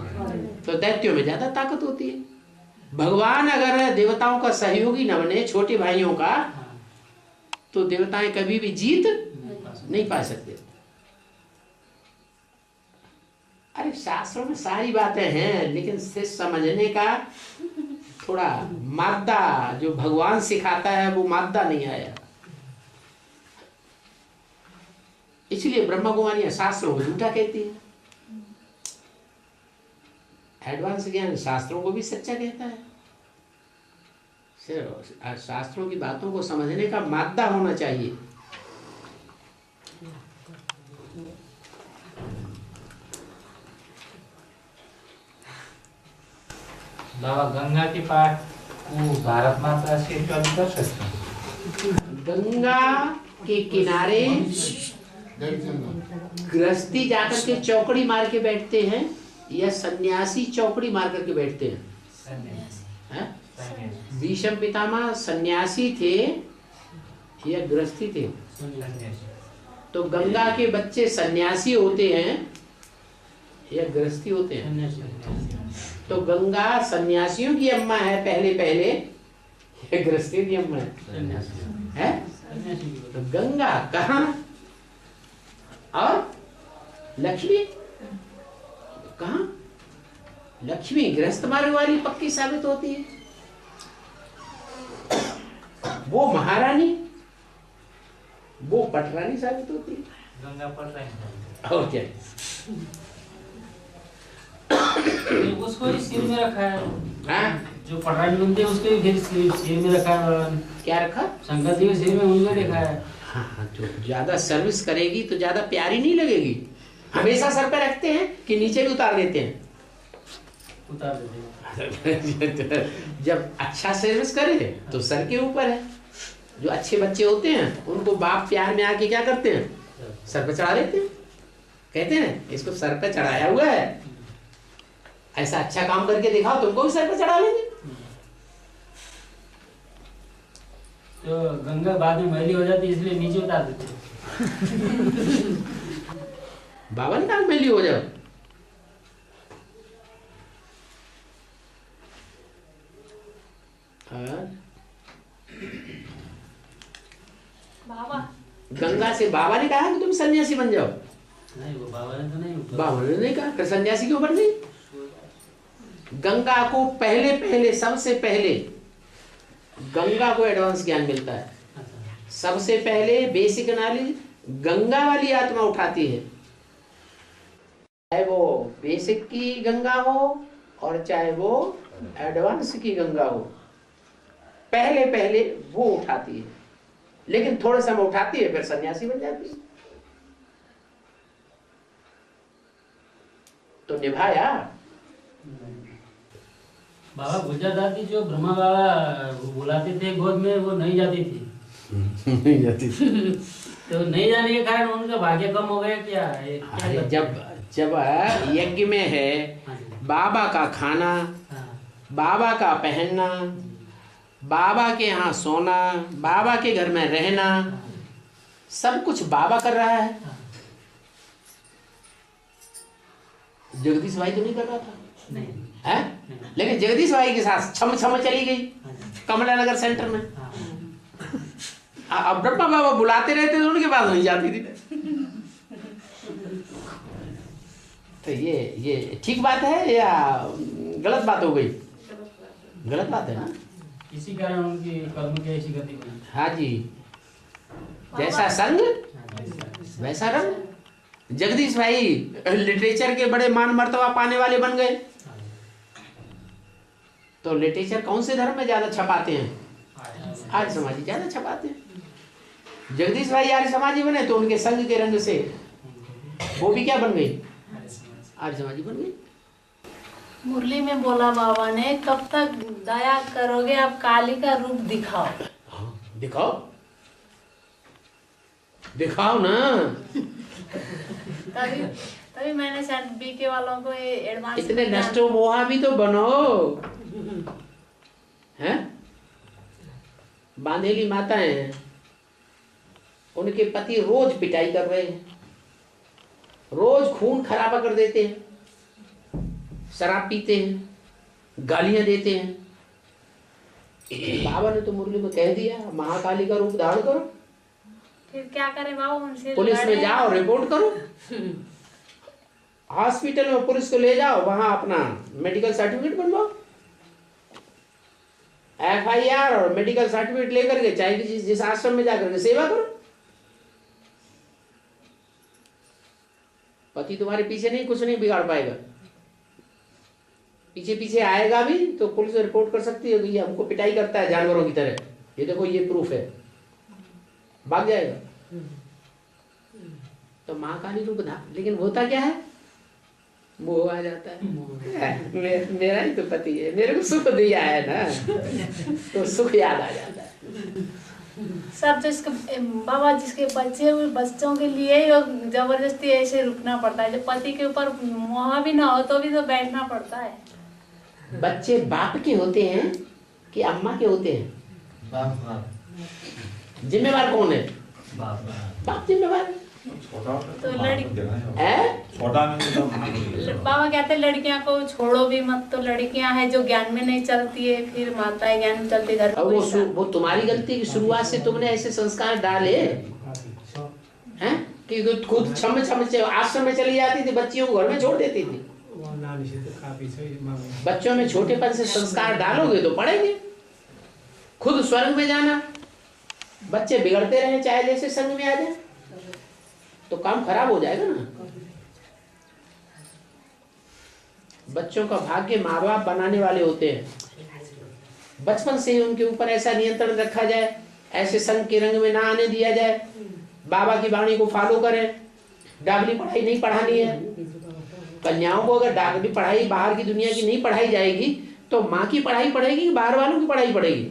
तो दैत्यों में ज्यादा ताकत होती है। भगवान अगर देवताओं का सहयोगी न बने, छोटे भाइयों का, तो देवताएं कभी भी जीत नहीं पा सकते। अरे शास्त्रों में सारी बातें हैं, लेकिन सिर्फ समझने का थोड़ा मादा जो भगवान सिखाता है वो मादा नहीं आया। इसलिए ब्रह्मा कुमारियां शास्त्रों को झूठा कहती है। एडवांस ज्ञान शास्त्रों को भी सच्चा कहता है। सिर्फ शास्त्रों की बातों को समझने का मादा होना चाहिए। बाबा गंगा के पाठ वो भारत माता से जो कर सकते हैं। गंगा के किनारे गृहस्थी जाकर के चौकड़ी मार के बैठते हैं या सन्यासी चौकड़ी मार करके बैठते हैं? भीष्म पितामह सन्यासी थे या गृहस्थी थे? तो गंगा के बच्चे सन्यासी होते हैं या गृहस्थी होते हैं? तो गंगा सन्यासियों की अम्मा है पहले पहले या गृहस्थियों की अम्मा है? तो गंगा कहाँ और लक्ष्मी कहाँ? लक्ष्मी गृहस्थ मार्ग वाली पक्की साबित होती है, वो महारानी, वो पटरानी साबित होती है। गंगा पटरानी और क्या? उसको ही सिर में रखा है। हाँ? जो पटरानी बनते हैं उसके फिर सिर में रखा है। क्या रखा? शंकर जी के सिर में उनको देखा है। हाँ, जो ज्यादा सर्विस करेगी तो ज्यादा प्यारी नहीं लगेगी। हमेशा सर पे रखते हैं कि नीचे भी उतार देते हैं? उतार देते हैं। जब अच्छा सर्विस करे तो सर के ऊपर है। जो अच्छे बच्चे होते हैं उनको बाप प्यार में आके क्या करते हैं? सर पे चढ़ा देते हैं। कहते हैं इसको सर पे चढ़ाया हुआ है, ऐसा अच्छा काम करके दिखाओ, तुमको भी सर पे चढ़ा लेंगे। तो गंगा बाद में मैली हो जाती है इसलिए नीचे उतार देते हैं। बाबा ने कहा मैली हो जाओ। बाबा गंगा से बाबा ने कहा कि तुम सन्यासी बन जाओ? नहीं, वो बाबा ने तो नहीं। बाबा ने नहीं कहा। सन्यासी क्यों बन गई? गंगा को पहले पहले सबसे पहले गंगा को एडवांस ज्ञान मिलता है। सबसे पहले बेसिक नॉलेज गंगा वाली आत्मा उठाती है, चाहे वो बेसिक की गंगा हो और चाहे वो एडवांस की गंगा हो, पहले पहले वो उठाती है। लेकिन थोड़े समय उठाती है फिर सन्यासी बन जाती है। तो निभाया। बाबा गुजर दादी जो ब्रह्मा बाबा बुलाते थे गोद में, वो नहीं जाती थी। नहीं जाती थी। तो नहीं जाने के कारण उनका भाग्य कम हो गया क्या? अरे जब यज्ञ में है, बाबा का खाना, बाबा का पहनना, बाबा के यहाँ सोना, बाबा के घर में रहना, सब कुछ बाबा कर रहा है। जगदीश भाई तो नहीं कर रहा था, नहीं है? लेकिन जगदीश भाई के साथ छम छम चली गई कमला नगर सेंटर में। अब ब्रह्मा बाबा बुलाते रहते थे, उनके पास नहीं जाती थी। तो ये ठीक बात है या गलत बात हो गई? गलत बात है ना। इसी कारण उनकी कर्म की ऐसी गति बनी। हाँ जी, जैसा संग वैसा रंग। जगदीश भाई लिटरेचर के बड़े मान मर्तबा पाने वाले बन गए। तो लिटरेचर कौन से धर्म में ज्यादा छपाते हैं? आर्य समाजी ज्यादा छपाते हैं। जगदीश भाई आर्य समाजी बने तो उनके संग के रंग से वो भी क्या बन गई? आर्य समाजी बन गई। मुरली में बोला बाबा ने, कब तक दया करोगे आप, काली का रूप दिखाओ। दिखाओ दिखाओ ना। तभी मैंने शायद बीके वालों को ये एडवांस इतने नष्टो मोहा भी तो बनो हैं। बांधेली माताएं हैं, उनके पति रोज पिटाई कर रहे हैं, रोज खून खराबा कर देते हैं, शराब पीते हैं, गालियां देते हैं। बाबा ने तो मुरली में कह दिया महाकाली का रूप धारण करो। फिर क्या करें बाबा? उनसे पुलिस में जाओ, रिपोर्ट करो। हॉस्पिटल में पुलिस को ले जाओ, वहां अपना मेडिकल सर्टिफिकेट बनवाओ, FIR और मेडिकल सर्टिफिकेट लेकर के चाहे जिस आश्रम में जाकर के सेवा करो। पति तुम्हारे पीछे नहीं, कुछ नहीं बिगाड़ पाएगा। पीछे पीछे आएगा भी तो पुलिस रिपोर्ट कर सकती है कि ये हमको पिटाई करता है जानवरों की तरह, ये देखो ये प्रूफ है, भाग जाएगा। तो महाकाली रूप था, लेकिन होता क्या है? मोह आ जाता है। मेरा ही तो पति है, मेरे को सुख दिया है ना, तो सुख याद आ जाता है। सब जिसके बाबा जिसके बच्चे हुए बच्चों के लिए ही जबरदस्ती ऐसे रुकना पड़ता है। जब पति के ऊपर मोह भी ना हो तो भी तो बैठना पड़ता है। बच्चे बाप के होते हैं कि अम्मा के होते हैं? बाप। जिम्मेवार कौन है? बाप जिम्मेवार है। तो छोटा बाबा कहते हैं लड़कियां को छोड़ो भी मत, तो लड़कियां हैं जो ज्ञान में नहीं चलती है, फिर माताएं ज्ञान में चलती घर। और वो तुम्हारी गलती की शुरुआत से तुमने ऐसे संस्कार डाले हैं कि खुद छम आश्रम में चली जाती थी, बच्चियों को घर में छोड़ देती थी। बच्चों में छोटेपन से संस्कार डालोगे तो पढ़ेंगे। खुद स्वर्ग में जाना, बच्चे बिगड़ते रहे चाहे जैसे संग में आ जाए तो काम खराब हो जाएगा ना। बच्चों का भाग्य माँ बाप बनाने वाले होते हैं। बचपन से ही उनके ऊपर ऐसा नियंत्रण रखा जाए, ऐसे संग के रंग में ना आने दिया जाए, बाबा की वाणी को फॉलो करें। डागली पढ़ाई नहीं पढ़ानी है कन्याओं को। अगर डागली पढ़ाई बाहर की दुनिया की नहीं पढ़ाई जाएगी तो माँ की पढ़ाई पढ़ेगी कि बाहर वालों की पढ़ाई पढ़ेगी?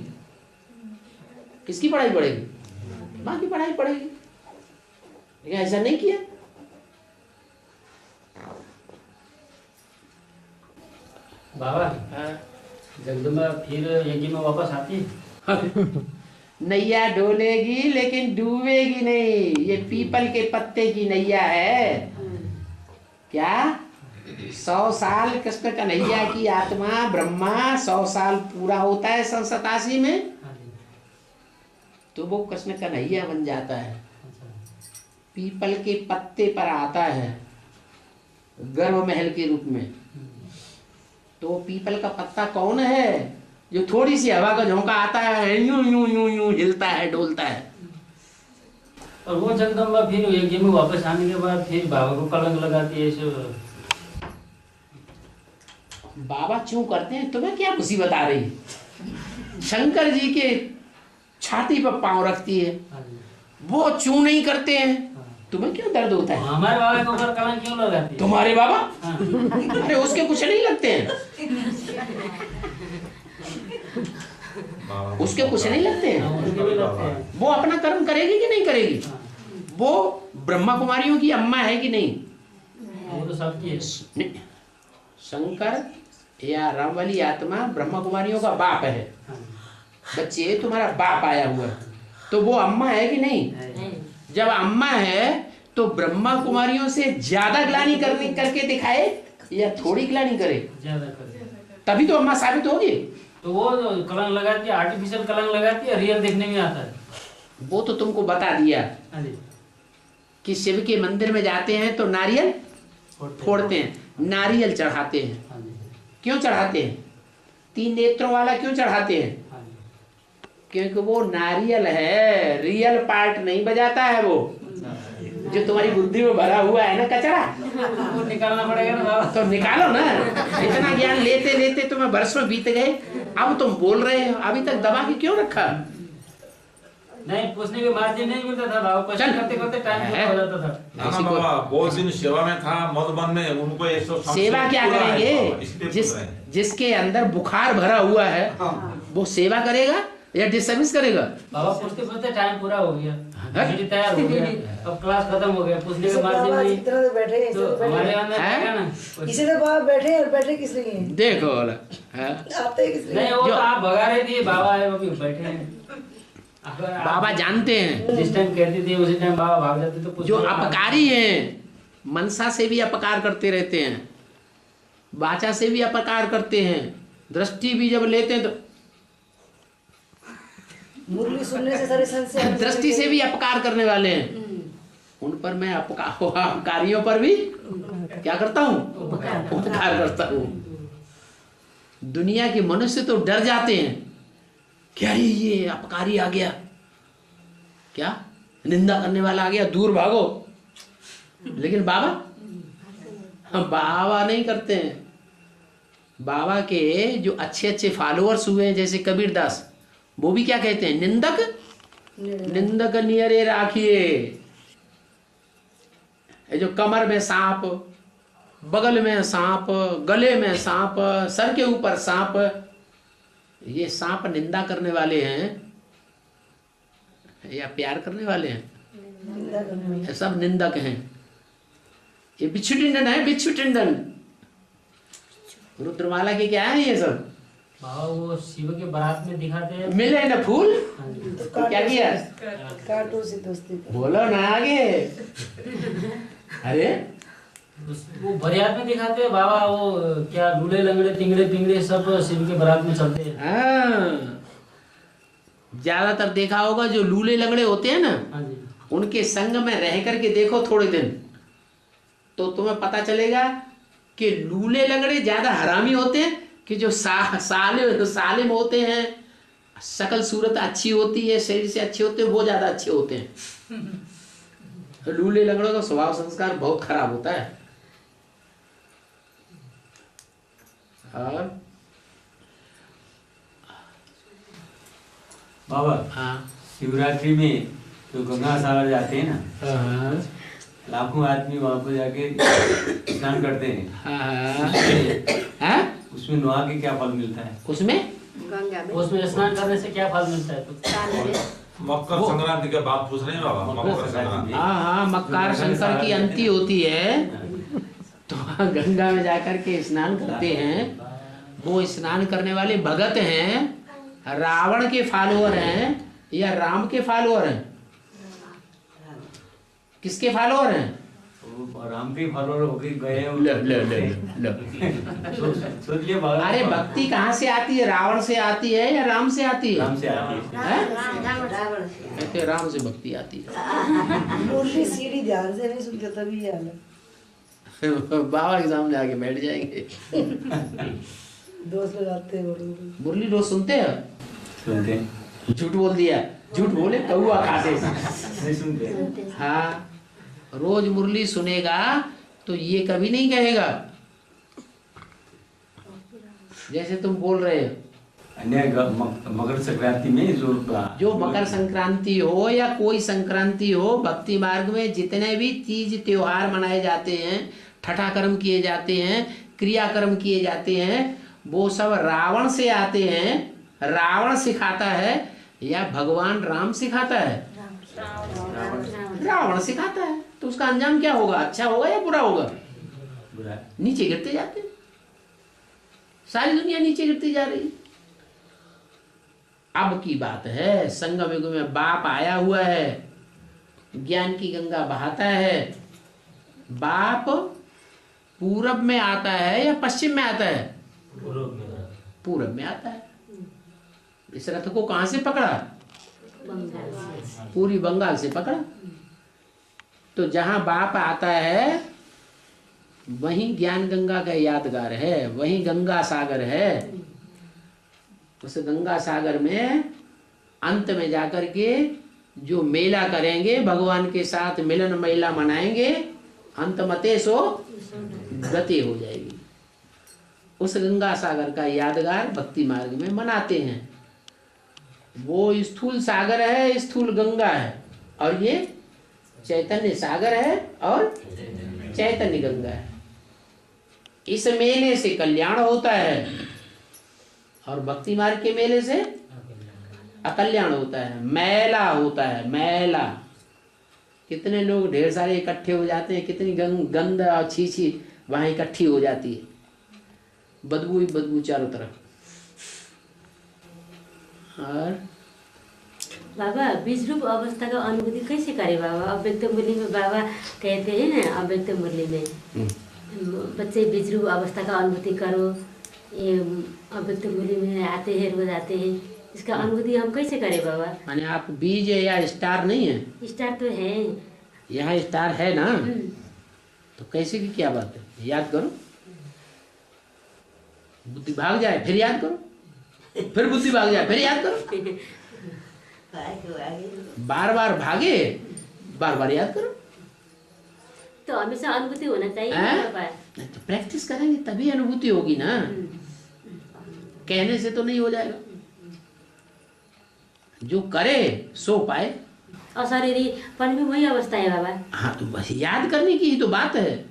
किसकी पढ़ाई पढ़ेगी? माँ की पढ़ाई पढ़ेगी। लेकिन ऐसा नहीं किया। बाबा जगदम्बा फिर यज्ञ में वापस आती है? नैया डोलेगी लेकिन डूबेगी नहीं। ये पीपल के पत्ते की नैया है। क्या 100 साल कृष्ण कन्हैया की आत्मा ब्रह्मा 100 साल पूरा होता है सन 87 में, तो वो कृष्ण कन्हैया बन जाता है। पीपल के पत्ते पर आता है गर्भ महल के रूप में। तो पीपल का पत्ता कौन है? जो थोड़ी सी हवा का झोंका आता है यूं यूं यूं यूं हिलता है, डोलता है। और वो जगदम्बा फिर यज्ञ में वापस आने के बाद फिर बाबा को कलंक लगाती है। ऐसे बाबा क्यों करते हैं? तुम्हें क्या मुसीबत आ रही? शंकर जी के छाती पर पांव रखती है, वो क्यों नहीं करते हैं? तुम्हें क्यों दर्द होता है? हमारे बाबा के ऊपर कलंक क्यों लगाती है? तुम्हारे बाबा? अरे उसके कुछ नहीं लगते हैं। उसके कुछ नहीं लगते हैं। वो अपना कर्म करेगी कि नहीं करेगी? वो ब्रह्मा कुमारियों की अम्मा है कि नहीं? वो तो सबकी है। शंकर या राम वाली आत्मा ब्रह्मा कुमारियों का बाप है। बच्चे तुम्हारा बाप आया हुआ है, तो वो अम्मा है कि नहीं? जब अम्मा है तो ब्रह्मा कुमारियों से ज्यादा ग्लानि करके दिखाए या थोड़ी ग्लानि करे? ज्यादा करे, तभी तो अम्मा साबित होगी। तो वो कलंक लगाती है, आर्टिफिशियल कलंक लगाती है, रियल देखने में आता है। वो तो तुमको बता दिया कि शिव के मंदिर में जाते हैं तो नारियल फोड़ते हैं, नारियल चढ़ाते हैं। क्यों चढ़ाते हैं? 3 नेत्रों वाला क्यों चढ़ाते हैं? क्योंकि वो नारियल है, रियल पार्ट नहीं बजाता है। वो जो तुम्हारी बुद्धि में भरा हुआ है ना कचरा, वो निकालना पड़ेगा ना। तो निकालो ना। इतना ज्ञान लेते लेते तुम्हें वर्षों बीत गए, अब तुम बोल रहे हो, अभी तक दबा के क्यों रखा? नहीं, पूछने के मार्जिन नहीं मिलता था बाबू, क्वेश्चन करते करते टाइम हो जाता था। बाबा बहुत दिन सेवा में था मधुबन में, उनको ये सब सेवा क्या करेंगे? जिसके अंदर बुखार भरा हुआ है वो सेवा करेगा या डिसमिस करेगा? बाबा पूछते पूछते टाइम पूरा हो गया, तैयार हो गया, अब क्लास खत्म हो गया, पूछने के मार्जिन नहीं। तो हमारे अंदर है ना, इसी तरह बाबा बैठे और बैठे किस लिए? देखो आते किस लिए? नहीं, वो तो आप भगा रहे थे, बाबा है वो भी बैठे हैं। बाबा जानते हैं जिस टाइम कहती थी उसी टाइम बाबा भाग जाते। तो जो अपकारी हैं, मनसा से भी अपकार करते रहते हैं, वाचा से भी अपकार करते हैं, दृष्टि भी जब लेते हैं तो मुरली सुनने से सारे संशय, दृष्टि से भी अपकार करने वाले हैं। उन पर मैं अपकारियों पर भी क्या करता हूँ? उपकार करता हूँ। दुनिया के मनुष्य तो डर जाते हैं, क्या ये अपकारी आ गया, क्या निंदा करने वाला आ गया, दूर भागो। लेकिन बाबा नहीं करते हैं। बाबा के जो अच्छे अच्छे फॉलोअर्स हुए हैं, जैसे कबीर दास, वो भी क्या कहते हैं? निंदक नियरे राखिए। जो कमर में सांप, बगल में सांप, गले में सांप, सर के ऊपर सांप, ये सांप निंदा करने वाले हैं या प्यार करने वाले हैं? ये सब निंदक हैं। ये बिच्छू टिंडन है, बिच्छू टिंडन। रुद्रमाला के क्या है ये सब? बाबा वो शिव के बारात में दिखाते हैं, मिले ना फूल, तो क्या किया? काटो से दोस्ती बोलो ना आगे। अरे वो बारात में दिखाते हैं बाबा, वो क्या लूले लंगड़े तिंगड़े पिंगड़े सब शिव के बारात में चलते हैं। हाँ, ज्यादातर देखा होगा जो लूले लंगड़े होते हैं ना, उनके संग में रह करके देखो थोड़े दिन, तो तुम्हें पता चलेगा कि लूले लंगड़े ज्यादा हरामी होते हैं कि जो सालिम होते हैं, शकल सूरत अच्छी होती है, शरीर से अच्छे होते हैं, वो ज्यादा अच्छे होते हैं। लूले लंगड़ों का स्वभाव संस्कार बहुत खराब होता है। और बाबा हाँ, शिवरात्रि में तो गंगा सागर जाते हैं ना, लाखों आदमी वहाँ पर जाके स्नान करते हैं। उसमें नहा के क्या फल मिलता है? उसमें स्नान करने से क्या फल मिलता है? मकर संक्रांति के बाद पूछ रहे हैं बाबा। मकर संक्रांति, हाँ, मकर शंकर की अंती होती है, तो गंगा में जाकर के स्नान करते हैं। वो स्नान करने वाले भगत हैं, रावण के फॉलोअर हैं या राम के फॉलोअर हैं? किसके फॉलोअर हैं? राम के फॉलोअर होके गए। सोचिए अरे भक्ति कहाँ से आती है? रावण से आती है या राम से आती है? राम से आती है। कहते राम से भक्ति आती है। मुरली सीढ़ी ध्यान से नहीं सुनते तभी ये हाल है। बाबा के सामने आके बैठ जाएंगे। दोस्त लगाते हैं मुरली रोज सुनते हैं? सुनते हैं। झूठ बोल दिया, झूठ बोले कौआ खाते। नहीं सुनते। हाँ, रोज मुरली सुनेगा तो ये कभी नहीं कहेगा जैसे तुम बोल रहे हो। मकर संक्रांति में जो मकर संक्रांति हो या कोई संक्रांति हो, भक्ति मार्ग में जितने भी तीज त्योहार मनाए जाते हैं, ठठा कर्म किए जाते हैं, क्रियाकर्म किए जाते हैं, वो सब रावण से आते हैं रावण सिखाता है या भगवान राम सिखाता है? रावण सिखाता है। तो उसका अंजाम क्या होगा? अच्छा होगा या बुरा होगा? बुरा। नीचे गिरते जाते, सारी दुनिया नीचे गिरती जा रही। अब की बात है, संगम युग में बाप आया हुआ है, ज्ञान की गंगा बहाता है। बाप पूरब में आता है या पश्चिम में आता है? पूरब में आता है। इस रथ को कहां से पकड़ा? पूरी बंगाल से पकड़ा। तो जहां बाप आता है वहीं ज्ञान गंगा का यादगार है, वहीं गंगा सागर है। उस गंगा सागर में अंत में जाकर के जो मेला करेंगे, भगवान के साथ मिलन मेला मनाएंगे, अंत मते सो गति हो जाएगी। उस गंगा सागर का यादगार भक्ति मार्ग में मनाते हैं। वो स्थूल सागर है, स्थूल गंगा है, और ये चैतन्य सागर है और चैतन्य गंगा है। इस मेले से कल्याण होता है और भक्ति मार्ग के मेले से अकल्याण होता है, मैला होता है, मैला। कितने लोग ढेर सारे इकट्ठे हो जाते हैं, कितनी गंद और छीछी वहां इकट्ठी हो जाती है, बदबू ही बदबू चारों तरफ। और बाबा बीज रूप अवस्था का अनुभूति कैसे करे बाबा? अव्यक्त मुरली में बाबा कहते हैं ना, अव्यक्त मुरली में बच्चे बीज रूप अवस्था का अनुभूति करो। ये अव्यक्त मुरली में आते हैं, रोज आते हैं, इसका अनुभूति हम कैसे करें बाबा? माने आप बीज है या स्टार नहीं है? स्टार तो है, यहाँ स्टार है ना, तो कैसे की क्या बात है? याद करो, बुद्धि भाग जाए फिर याद करो, फिर बुद्धि भाग जाए फिर याद करो, बार बार भागे बार बार याद करो। तो हमेशा अनुभूति होना चाहिए बाबा। तो प्रैक्टिस करेंगे तभी अनुभूति होगी ना, कहने से तो नहीं हो जाएगा। जो करे सो पाए। अशरीरी पन भी वही अवस्था है बाबा। हाँ, तो बस याद करने की ही तो बात है।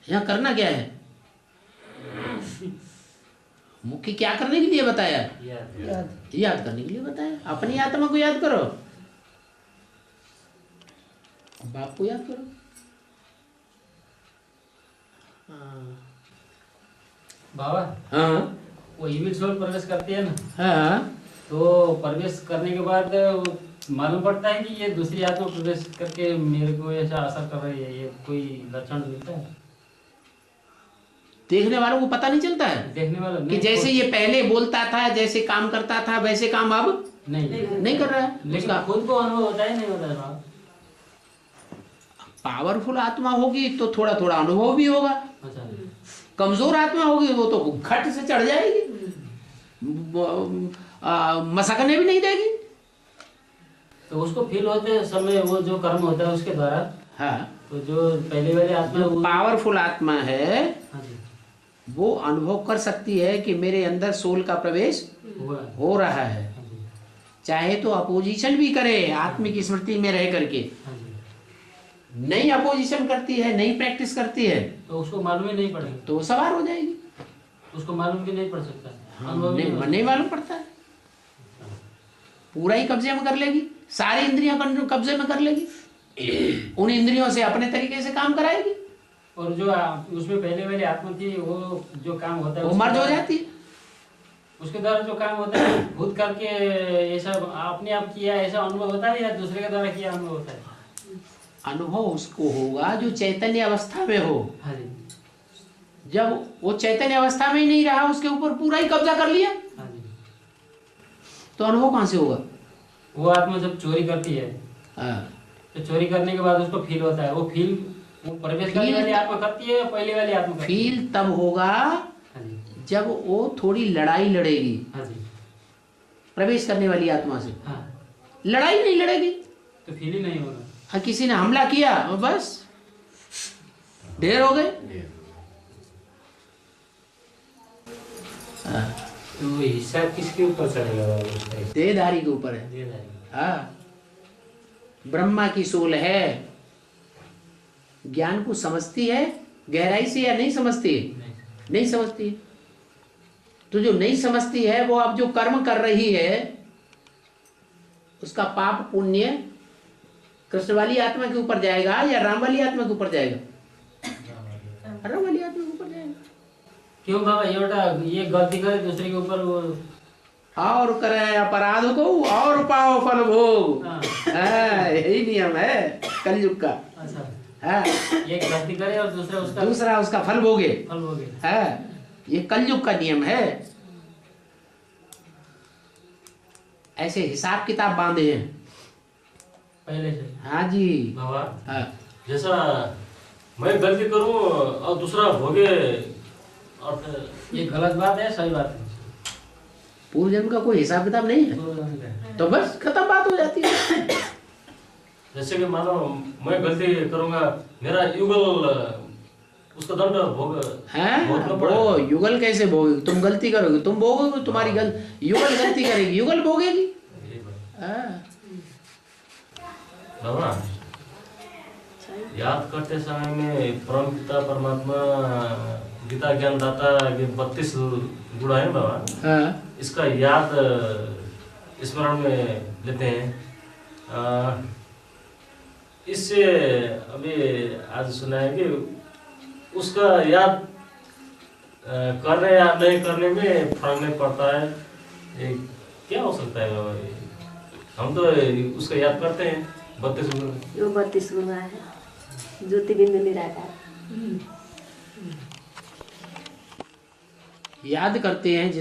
यहाँ करना क्या है? मुख्य क्या करने के लिए बताया? याद करने के लिए बताया। अपनी आत्मा को याद करो, बाप को याद करो। बाबा, हाँ, वो ईविल सोल प्रवेश करती है ना, हाँ, तो प्रवेश करने के बाद मालूम पड़ता है कि ये दूसरी आत्मा प्रवेश करके मेरे को ऐसा असर कर रही है, ये कोई लक्षण मिलता है? देखने वालों को पता नहीं चलता है? देखने वालों कि जैसे ये पहले बोलता था, जैसे काम करता था, वैसे काम अब नहीं कर रहा है। लेकिन खुद को अनुभव होता है, नहीं होता है? पावरफुल आत्मा होगी तो थोड़ा थोड़ा अनुभव भी होगा। अच्छा। कमजोर आत्मा होगी वो तो घट से चढ़ जाएगी, मसकने भी नहीं देगी। तो उसको फील होते समय वो जो कर्म होता है उसके द्वारा। हाँ, तो जो पहले वाली आत्मा, जो पावरफुल आत्मा है, हाँ जी, वो अनुभव कर सकती है कि मेरे अंदर सोल का प्रवेश हो रहा है। चाहे तो अपोजिशन भी करे, आत्मिक स्मृति में रह करके। नहीं अपोजिशन करती है, नहीं प्रैक्टिस करती है, तो उसको मालूम ही नहीं पड़ेगा, तो सवार हो जाएगी। उसको मालूम भी नहीं पड़ सकता। हाँ, नहीं मालूम पड़ता है, पूरा ही कब्जे में कर लेगी, सारी इंद्रियां कब्जे में कर लेगी, उन इंद्रियों से अपने तरीके से काम कराएगी। और जो उसमें पहले वाली आत्मा थी, वो जो काम होता है वो मर्ज हो जाती है। उसके द्वारा जो काम होता है खुद करके ऐसा अपने आप किया ऐसा अनुभव होता है, या दूसरे के द्वारा किया अनुभव होता है? अनुभव उसको होगा जो चैतन्य अवस्था में हो। हाँ जी। जब वो चैतन्य अवस्था में ही नहीं रहा, उसके ऊपर पूरा ही कब्जा कर लिया, हाँ जी, तो अनुभव कहां से होगा? वो आत्मा जब चोरी करती है, तो चोरी करने के बाद उसको फील होता है, वो फील वो प्रवेश करने वाली आत्मा करती है, पहले वाली आत्मा करती है? फील तब होगा जब वो थोड़ी लड़ाई लड़ेगी। हाँ जी। प्रवेश करने वाली आत्मा से। हाँ। लड़ाई नहीं लड़ेगी तो फील ही नहीं होगा। हाँ, किसी ने हमला किया बस ढेर हो गए। तो हिसाब किसके ऊपर चढ़ेगा? देहधारी के ऊपर है। हाँ, ब्रह्मा की सोल है, ज्ञान को समझती है गहराई से या नहीं समझती है? नहीं समझती है। तो जो नहीं समझती है वो अब जो कर्म कर रही है उसका पाप पुण्य कृष्ण वाली आत्मा के ऊपर जाएगा या राम वाली आत्मा के ऊपर जाएगा? राम वाली आत्मा के ऊपर जाएगा। क्यों बाबा ये गलती करे दूसरे के ऊपर वो और करे अपराध को और पाओ फल भोग। यही नियम है कलयुग का। अच्छा ये गलती करे और दूसरा उसका फल भोगे। है ये कलयुग का नियम है। ऐसे हिसाब किताब बांधे हैं पहले से। हाँ जी बाबा। हाँ। जैसा मैं गलती करूं और दूसरा भोगे और ये गलत बात है सही बात है? पूर्व जन्म का कोई हिसाब किताब नहीं है तो बस खत्म बात हो जाती है। जैसे कि मानो मैं गलती करूंगा मेरा युगल उसका दंड भोग है। वो युगल कैसे भोगेगी? तुम गलती करोगे तुम भोगोगे, तुम्हारी युगल गलती करेगी युगल भोगेगी। बाबा याद करते समय में परम पिता परमात्मा गीता ज्ञान दाता के 32 गुण है बाबा। इसका याद स्मरण में लेते हैं। इससे अभी आज सुना है कि उसका याद करने या नहीं करने में फर्क नहीं पड़ता है। ये क्या हो सकता है बाबा? हम तो उसका याद करते हैं 32 गुण। वो 32 गुण है ज्योति बिंदु निराकार। याद करते हैं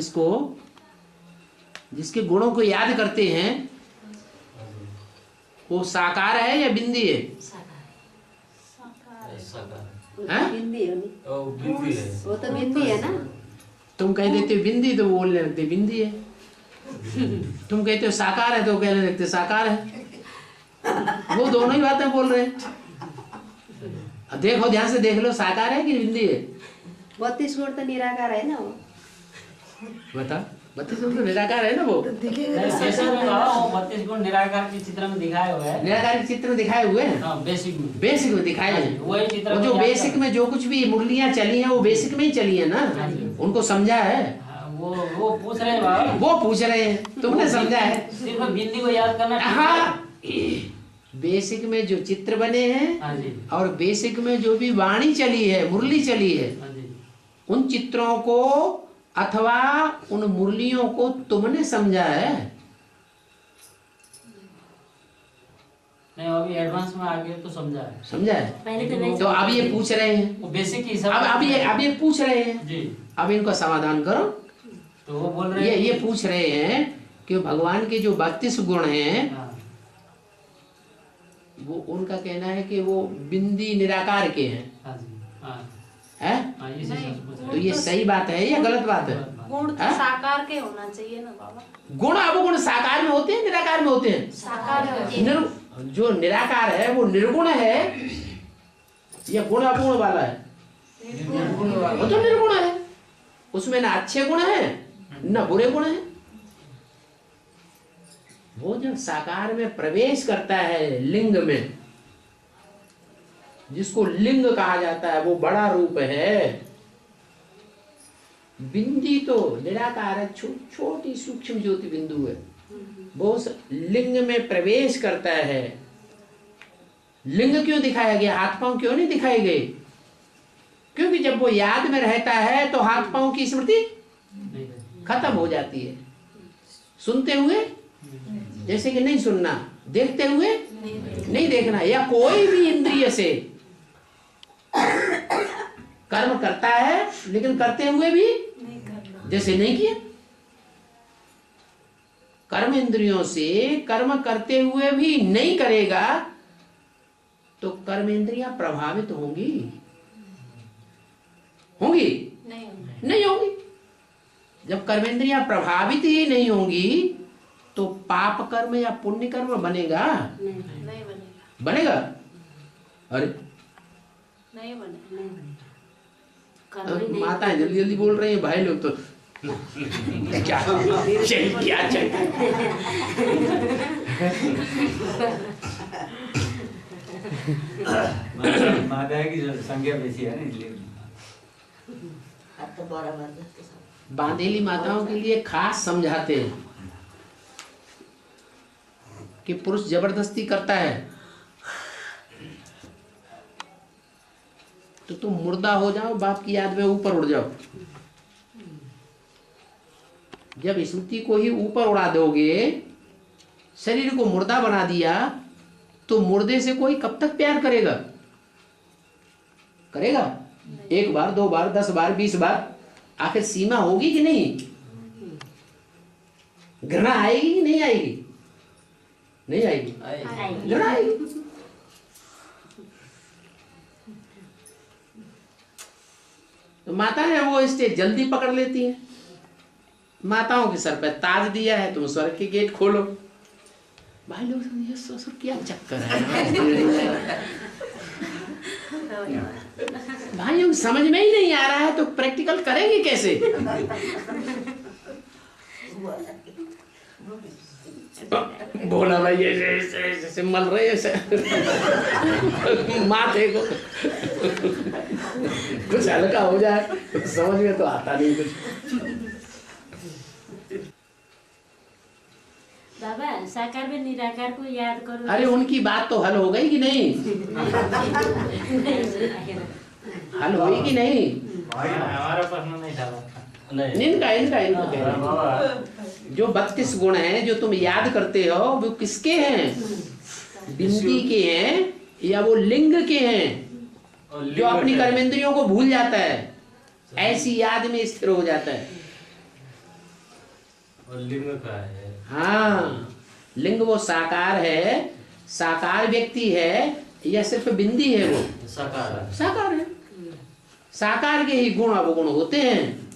जिसके गुणों को याद करते हैं वो साकार है या बिंदी है? बिंदी है वो तो बिंदी है ना। तुम कह देते हो बिंदी तो बोलने लगते बिंदी है। तुम कहते हो साकार है तो कहने लगते साकार है। वो दोनों ही बातें बोल रहे हैं। देखो ध्यान से देख लो साकार है कि बिंदी है? 32 गुण तो निराकार है ना वो। बता 32 गुण तो निराकार है ना वो। 32 गुण निराकार के चित्र में दिखाए हुए हैं। निराकार के चित्र में दिखाए हुए हैं। बेसिक में दिखाए हैं। वही चित्र जो बेसिक में जो कुछ भी मुरलियां चली हैं वो बेसिक में ही चली है ना। उनको समझा है। वो पूछ रहे हैं बाबा। वो पूछ रहे हैं तुमने समझा है। सिर्फ बिंदी को याद करना। हाँ बेसिक में जो चित्र बने हैं और बेसिक में जो भी वाणी चली है मुरली चली है उन चित्रों को अथवा उन मुरलियों को तुमने समझा है। नहीं अभी एडवांस में आगे तो समझा है पहले तो नहीं। तो अब ये पूछ रहे हैं बेसिक के हिसाब अब ये पूछ रहे हैं जी। अब इनका समाधान करो। तो वो बोल रहे हैं ये पूछ रहे हैं कि भगवान के जो 32 गुण हैं वो उनका कहना है कि वो बिंदी निराकार के हैं। है? तो ये सही बात है या गलत बात है? गुण तो साकार के होना चाहिए ना बाबा। गुण साकार में होते हैं निराकार में होते हैं? साकार। जो निराकार है वो निर्गुण है या गुण अगुण वाला है? वो तो निर्गुण है। उसमें ना अच्छे गुण है ना बुरे गुण है। वो जब साकार में प्रवेश करता है लिंग में जिसको लिंग कहा जाता है वो बड़ा रूप है। बिंदी तो निराकार है छोटी सूक्ष्म ज्योति बिंदु है। वो लिंग में प्रवेश करता है। लिंग क्यों दिखाया गया? हाथ पांव क्यों नहीं दिखाए गए? क्योंकि जब वो याद में रहता है तो हाथ पांव की स्मृति खत्म हो जाती है। सुनते हुए जैसे कि नहीं सुनना, देखते हुए नहीं देखना, या कोई भी इंद्रिय से कर्म करता है लेकिन करते हुए भी जैसे नहीं किया। कर्म इंद्रियों से कर्म करते हुए भी नहीं करेगा तो कर्म इंद्रियां प्रभावित होंगी? नहीं होंगी। जब कर्मेंद्रियां प्रभावित ही नहीं होंगी तो पाप कर्म या पुण्य कर्म बनेगा? नहीं बनेगा। अरे नहीं बनेगा। माता जल्दी जल्दी बोल रही है, भाई लोग तो क्या माता की संख्या बेसी है ना इसलिए। अब तो बराबर बांधेली माताओं के लिए खास समझाते हैं कि पुरुष जबरदस्ती करता है तो तुम मुर्दा हो जाओ, बाप की याद में ऊपर उड़ जाओ। जब स्मृति को ही ऊपर उड़ा दोगे, शरीर को मुर्दा बना दिया, तो मुर्दे से कोई कब तक प्यार करेगा? करेगा? 1 बार, 2 बार, 10 बार, 20 बार, आखिर सीमा होगी कि नहीं? घृणा आएगी कि नहीं आएगी? नहीं आएगी, घृणा आएगी। तो माता है वो स्टेज जल्दी पकड़ लेती है। माताओं के सर पे ताज दिया है, तुम स्वर्ग के गेट खोलो। भाई लोग ये ससुर क्या चक्कर है भाई, हम समझ में ही नहीं आ रहा है तो प्रैक्टिकल करेंगे कैसे? बोला भाई ऐसे मल रहे ऐसे माथे को कुछ हल्का हो जाए, समझ में तो आता नहीं कुछ। बाबा साकार में निराकार को याद करो। अरे उनकी बात तो हल हो गई कि नहीं? हल हुई कि नहीं? हमारा प्रश्न नहीं था। इनका जो 32 गुण हैं जो तुम याद करते हो, वो किसके हैं? बिंदी के हैं या वो लिंग के हैं? जो अपनी कर्मेंद्रियों को भूल जाता है, ऐसी याद में स्थिर हो जाता है। और लिंग का है? हाँ, लिंग वो साकार है, साकार व्यक्ति है या सिर्फ बिंदी है? वो साकार है। साकार के ही गुण अवगुण होते हैं,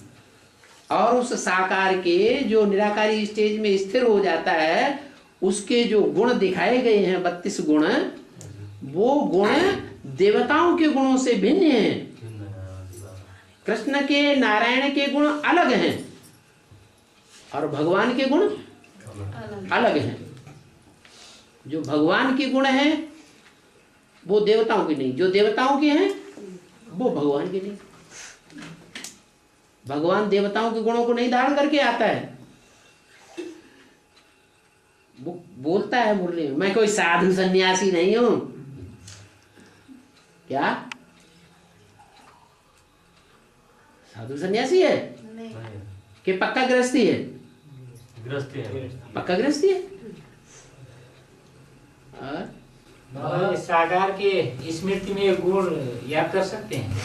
और उस साकार के जो निराकारी स्टेज में स्थिर हो जाता है, उसके जो गुण दिखाए गए हैं 32 गुण, वो गुण देवताओं के गुणों से भिन्न हैं। कृष्ण के, नारायण के गुण अलग हैं और भगवान के गुण अलग हैं। जो भगवान के गुण हैं वो देवताओं के नहीं, जो देवताओं के हैं वो भगवान के नहीं। भगवान देवताओं के गुणों को नहीं धारण करके आता है। वो बोलता है मुरली में, मैं कोई साधु सन्यासी नहीं हूं। क्या साधु सन्यासी है कि पक्का गृहस्थी है? गृहस्थी है, पक्का गृहस्थी है। साकार के स्मृति में गुण याद कर सकते हैं?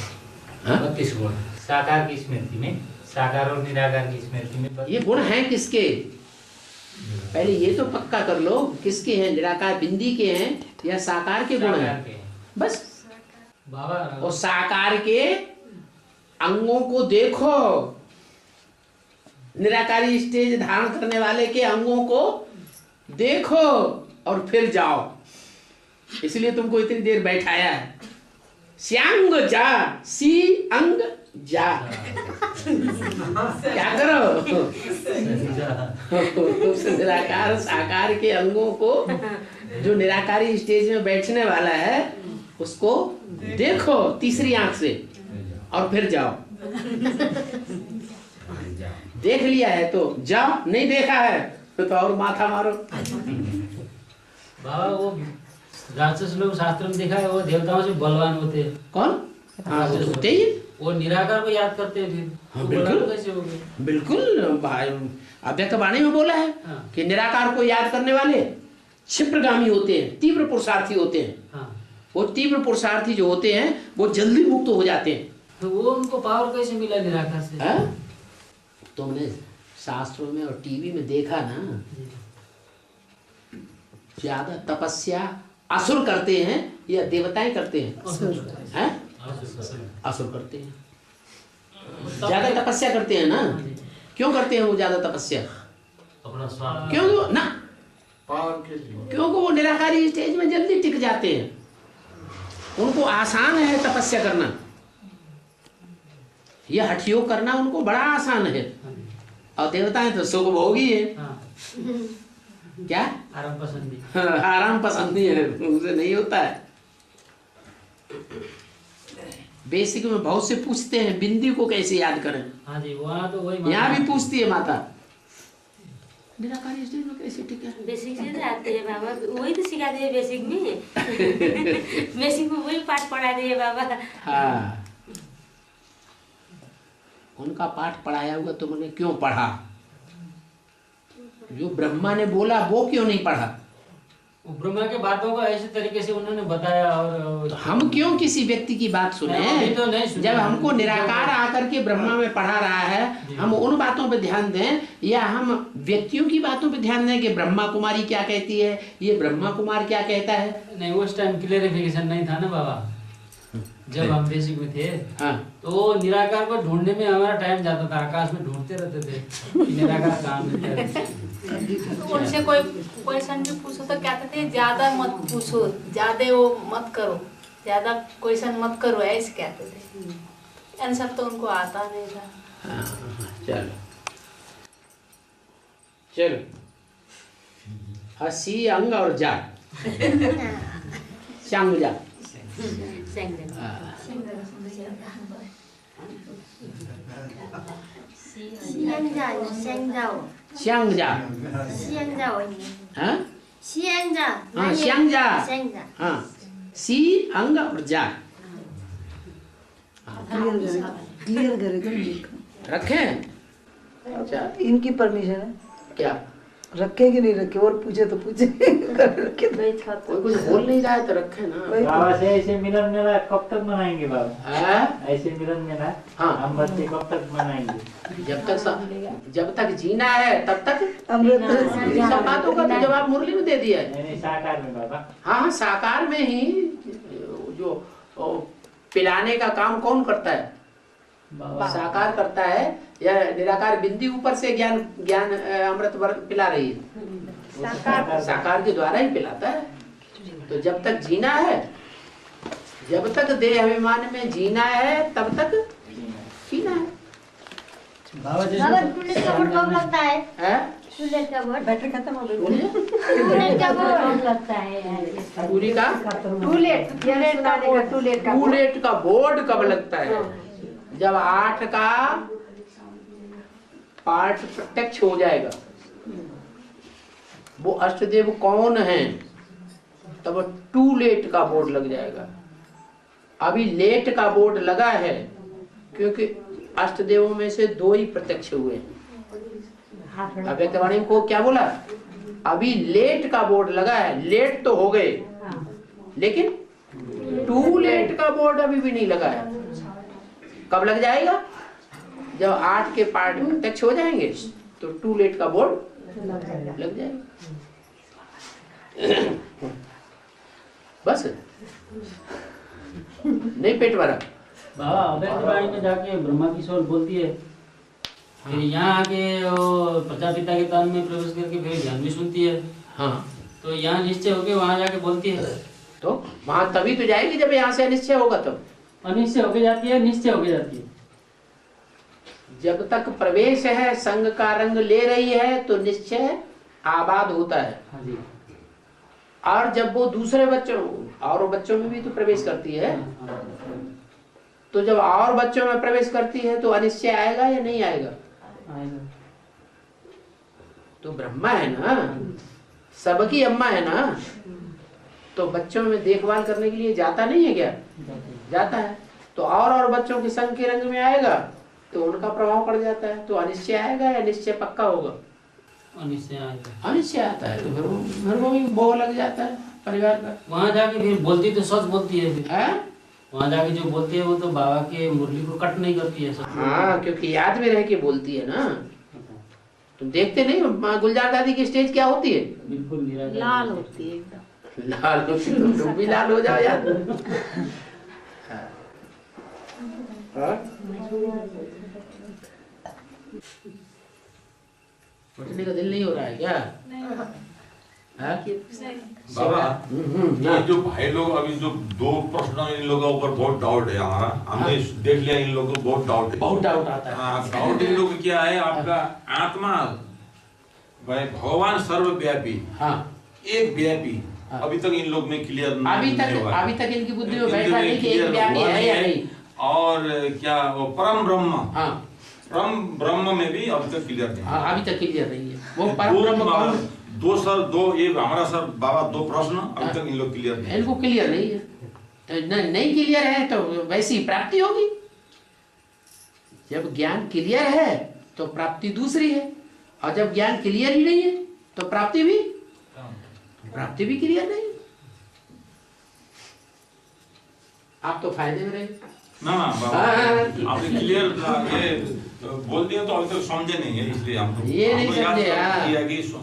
32 गुण साकार की स्मृति में, साकार और निराकार की स्मृति में। ये गुण हैं किसके? पहले ये तो पक्का कर लो, किसके हैं? निराकार बिंदी के हैं या साकार के गुण हैं? बस बाबा, और साकार के अंगों को देखो, निराकारी स्टेज धारण करने वाले के अंगों को देखो और फिर जाओ। इसलिए तुमको इतनी देर बैठाया है। श्यांग जा, सी अंग जा। क्या करो? उस निराकार साकार के अंगों को, जो निराकारी स्टेज में बैठने वाला है, उसको देखो तीसरी आंख से और फिर जाओ। देख लिया है तो जाओ, नहीं देखा है तो और माथा मारो। बाबा वो राक्षस लोग शास्त्र में देखा है, वो देवताओं से बलवान होते हैं। कौन? हाँ, वो होते ही। वो निराकार को याद करते हैं फिर। हाँ, तो बिल्कुल कैसे हो गए? बिल्कुल। अव्यक्त वाणी में बोला है कि निराकार को याद करने वाले क्षिप्रगामी होते हैं, तीव्र पुरुषार्थी होते हैं। हाँ। वो तीव्र पुरुषार्थी जो होते हैं वो जल्दी मुक्त हो जाते हैं। तो वो उनको पावर कैसे मिला निराकार से? तुमने शास्त्रों में और टीवी में देखा ना, ज्यादा तपस्या असुर करते हैं या देवताएं करते हैं? असुर करते हैं। ज्यादा तपस्या करते हैं ना। क्यों करते हैं वो ज्यादा तपस्या? अपना स्वार्थ। क्यों ना? क्योंकि वो निराकारी स्टेज में जल्दी टिक जाते हैं। उनको आसान है तपस्या करना, यह हठयोग करना उनको बड़ा आसान है। और देवताएं तो सुख भोगी है। क्या? आराम पसंदी। आराम पसंदी है, उनसे नहीं होता है। बेसिक में बहुत से पूछते हैं बिंदी को कैसे याद करें। हाँ जी, वहाँ तो वही यहाँ भी पूछती है माता निराकारी स्टेज में कैसे ठीक है। बेसिक से आते हैं बाबा, वही तो सिखाते हैं बेसिक में। बेसिक में वही पाठ पढ़ाते हैं बाबा। हाँ, उनका पाठ पढ़ाया हुआ तुमने क्यों पढ़ा? जो ब्रह्मा ने बोला वो क्यों नहीं पढ़ा? ब्रह्मा के बातों को ऐसे तरीके से उन्होंने बताया, और हम क्यों किसी व्यक्ति की बात सुने? तो नहीं सुने। जब हमको निराकार आकर के ब्रह्मा में पढ़ा रहा है, हम उन बातों पे ध्यान दें या हम व्यक्तियों की बातों पे ध्यान दें कि ब्रह्मा कुमारी क्या कहती है, ये ब्रह्मा कुमार क्या कहता है? नहीं, उस टाइम क्लेरिफिकेशन नहीं था ना बाबा, जब हम बेसिक में थे। हाँ। तो निराकार को ढूंढने में हमारा टाइम जाता था, आकाश में ढूंढते रहते थे कि निराकार कहाँ मिलते हैं। उनसे कोई क्वेश्चन भी पूछो तो कहते थे ज्यादा मत पूछो, ज्यादा वो मत करो, ज्यादा क्वेश्चन मत करो, ऐसे कहते थे। आंसर तो उनको आता नहीं था। चलो चलो, हसी अंग और जा संग जा香家，香家我啊，香家，啊，香家，香家，啊，सी अंग और जा क्लियर करेगा रखें। अच्छा, इनकी परमिशन है क्या रखे कि नहीं रखे, और पूछे तो पूछे। रखे कोई कुछ बोल नहीं रहा है तो रखे ना। बाबा से ऐसे मिलन मेला कब तक मनाएंगे बाबा? ऐसे मिलन मेला हाँ, हम बच्चे कब तक मनाएंगे? जब तक जीना है तब तक। सब बातों का तो जवाब मुरली में दे दिया है। साकार में बाबा। हाँ, साकार में ही जो पिलाने का काम कौन करता है? साकार करता है या निराकार बिंदी ऊपर से ज्ञान ज्ञान अमृत पिला रही है? साकार के द्वारा ही पिलाता है। तो जब तक जीना है, जब तक देह अभिमान में जीना है तब तक जीना है। बाबा टूलेट का बोर्ड कब लगता है? टूलेट का बोर्ड बैटरी खत्म हो गई। टूलेट का बोर्ड लगता है। पूरी का टूलेट का बोर्ड कब लगता है? जब 8 का पाठ प्रत्यक्ष हो जाएगा, वो अष्टदेव कौन है, तब टू लेट का बोर्ड लग जाएगा। अभी लेट का बोर्ड लगा है क्योंकि अष्टदेवों में से 2 ही प्रत्यक्ष हुए हैं। अव्यक्तवाणी को क्या बोला? अभी लेट का बोर्ड लगा है। लेट तो हो गए लेकिन टू लेट का बोर्ड अभी भी नहीं लगा है। कब लग जाएगा? जब 8 के पार्ट प्रत्यक्ष हो जाएंगे तो टू लेट का बोर्ड लग जाएगा। बस नहीं पेट भरा। बाबा अव्यक्तवाणी में जाके ब्रह्मा की सोल बोलती है, फिर यहाँ आके वो प्रजापिता के तन में प्रवेश करके फिर ज्ञान भी सुनती है। हाँ, तो यहाँ निश्चय होके वहाँ जाके बोलती है। तो वहां तभी तो जाएगी जब यहाँ से अनिश्चय होगा। तब अनिश्चय होके जाती है, निश्चय होके जाती है। जब तक प्रवेश है, संग का रंग ले रही है तो निश्चय आबाद होता है। हाँ जी। और जब वो दूसरे बच्चों और बच्चों में भी तो प्रवेश करती है, तो जब और बच्चों में प्रवेश करती है तो अनिश्चय आएगा या नहीं आएगा? तो ब्रह्मा है ना, सबकी अम्मा है ना, तो बच्चों में देखभाल करने के लिए जाता नहीं है क्या? जाता है। तो और बच्चों के संग के रंग में आएगा तो उनका प्रभाव पड़ जाता है। तो अनिश्चय आएगा या निश्चय पक्का होगा? अनिश्चय आएगा। अनिश्चय आता है तो फिर वो भी मोह लग जाता है परिवार का। वहाँ जाके फिर बोलती तो सच बोलती है। फिर वहाँ जाके जो बोलती है वो तो बाबा के मुरली को कट नहीं करती है। हाँ, क्योंकि याद में रह के बोलती है ना। तुम देखते नहीं गुलजार दादी की स्टेज क्या होती है? बिल्कुल लाल होती है एकदम। लाल होती है, तुम भी लाल हो जाओ यार। उठने का दिल नहीं हो रहा है क्या? बाबा, ये जो भाई लोग अभी जो 2 प्रश्न इन लोगों ऊपर बहुत डाउट है हमारा। हमने देख लिया इन लोगों को बहुत डाउट है। बहुत डाउट आता है। हाँ, डाउट इन लोगों क्या है? आपका आत्मा भाई भगवान सर्वव्यापी, हाँ, एक व्यापी, अभी तक इन लोग में क्लियर अभी तक इनकी बुद्धि में बैठा नहीं कि एक व्यापी है या नहीं। और क्या वो परम ब्रह्म, हाँ परम ब्रह्म में भी अभी तक क्लियर नहीं। हाँ अभी तक क्लियर नहीं है वो परम ब्रह्म कौन? दो ये हमारा सर बाबा दो प्रश्न अभी तक इन लोग क्लियर नहीं, इनको क्लियर नहीं है। नहीं क्लियर है तो वैसी प्राप्ति होगी। जब ज्ञान क्लियर है तो प्राप्ति दूसरी है, और जब ज्ञान क्लियर ही नहीं है तो प्राप्ति भी क्लियर नहीं। आप तो फायदे में रहे ना बाबा। आपने क्लियर ये बोल दिया तो अभी तक समझे नहीं है, इसलिए हम ये नहीं समझे।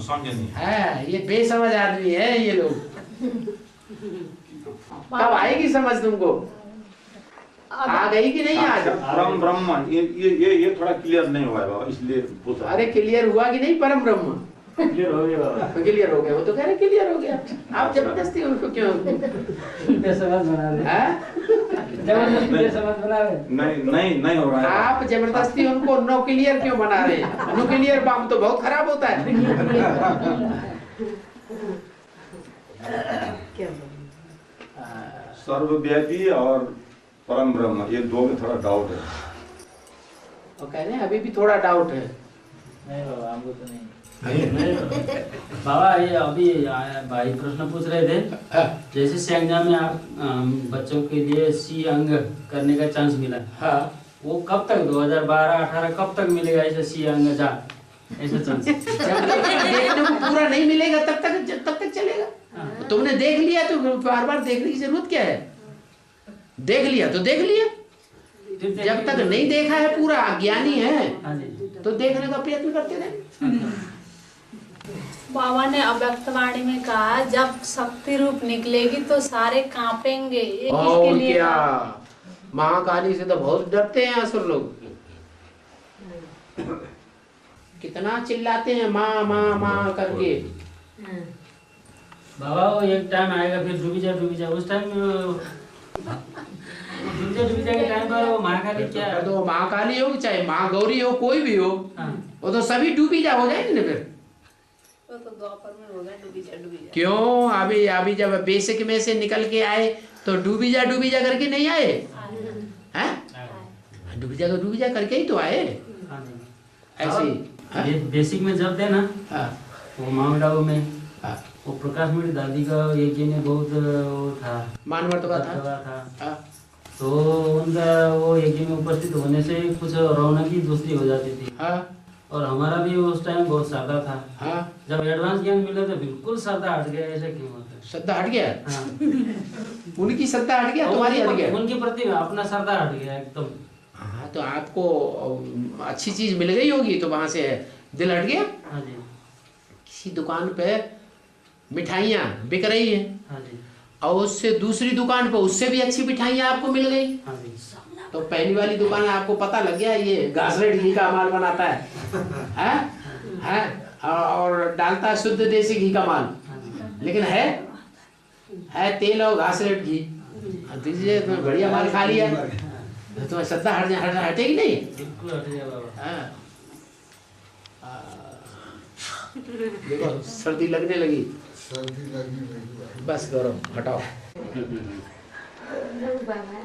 समझे नहीं है ये बेसमझ आदमी है ये लोग। कब आएगी समझ तुमको? आ गई कि नहीं आज? परम ब्रह्म ये थोड़ा क्लियर नहीं हुआ है बाबा, इसलिए पूछा। अरे क्लियर हुआ कि नहीं परम ब्रह्म? क्लियर हो गया बाबा, क्लियर हो गया। वो तो कह रहे क्लियर हो गया, आप जबरदस्ती उनको क्यों बेसमझ बना रहे? जबरदस्ती समझ बना रहे? नहीं हो रहा है। आप जबरदस्ती उनको नो क्लियर क्यों बना रहे हैं? नो क्लियर बाम तो बहुत खराब होता है। सर्वव्यापी और परम ब्रह्म, ये दो में थोड़ा डाउट है। वो कह रहे हैं अभी भी थोड़ा डाउट है। नहीं बाबा, हमको तो नहीं। बाबा ये अभी भाई प्रश्न पूछ रहे थे, जैसे संज्ञा में आप बच्चों के लिए सी अंग करने का चांस मिला, हाँ वो कब तक 2012-18 कब तक मिलेगा ऐसा सी अंग जा ऐसा चांस? जब तक देखने को पूरा नहीं मिलेगा तब तक चलेगा। तुमने देख लिया तो बार बार देखने की जरूरत क्या है? देख लिया तो देख लिया, जब तक नहीं देखा है पूरा ज्ञानी है तो देखने का प्रयत्न करते रहे। बाबा ने अव्यक्तवाणी में कहा जब शक्ति रूप निकलेगी तो सारे कांपेंगे। ये किसके लिए? क्या महाकाली से तो बहुत डरते हैं असुर लोग, कितना चिल्लाते हैं माँ माँ माँ करके। बाबा वो एक टाइम आएगा फिर डूबी जा उस टाइम डूबी जा के टाइम पर वो महाकाली क्या है? तो महाकाली हो चाहे माँ गौरी हो कोई भी हो, वो तो सभी डूबी जा हो जाएंगे ना फिर। वो तो द्वापर में होगा डूबी जा। क्यों अभी जब बेसिक में से निकल के आए तो डूबी जा करके नहीं आए हैं? डूबी जा करके ही तो आए ऐसे। बेसिक में जब थे ना वो माउंट आबू में वो प्रकाश मेरी दादी का एक ने बहुत वो था, मान मर्तबा था। तो उनका वो एक में उपस्थित होने से कुछ रौनक ही दूसरी हो जाती थी। और हमारा भी उस टाइम बहुत सादा था। जब एडवांस ज्ञान मिला तो बिल्कुल सादा हट गया। ऐसा क्यों होता है? श्रद्धा हट गया? उनकी श्रद्धा हट गया, तुम्हारी हट गया? उनके प्रति अपना श्रद्धा हट गया एकदम। हाँ तो आपको अच्छी चीज मिल गई होगी तो वहां से दिल हट गया। हाँ जी। किसी दुकान पे मिठाइयाँ बिक रही है, हाँ जी, और उससे दूसरी दुकान पे उससे भी अच्छी मिठाइयाँ आपको मिल गई। हाँ जी। तो पहली वाली दुकान आपको पता लग गया ये घासलेट घी का माल बनाता है और डालता है शुद्ध देसी घी का माल, लेकिन है तेल और घासलेट घी। दीजिए तो बढ़िया माल खा लिया, तुम्हें श्रद्धा हटेगी नहीं? बिल्कुल हट गया बाबा। देखो सर्दी लगने लगी, बस करो हटाओ। बाबा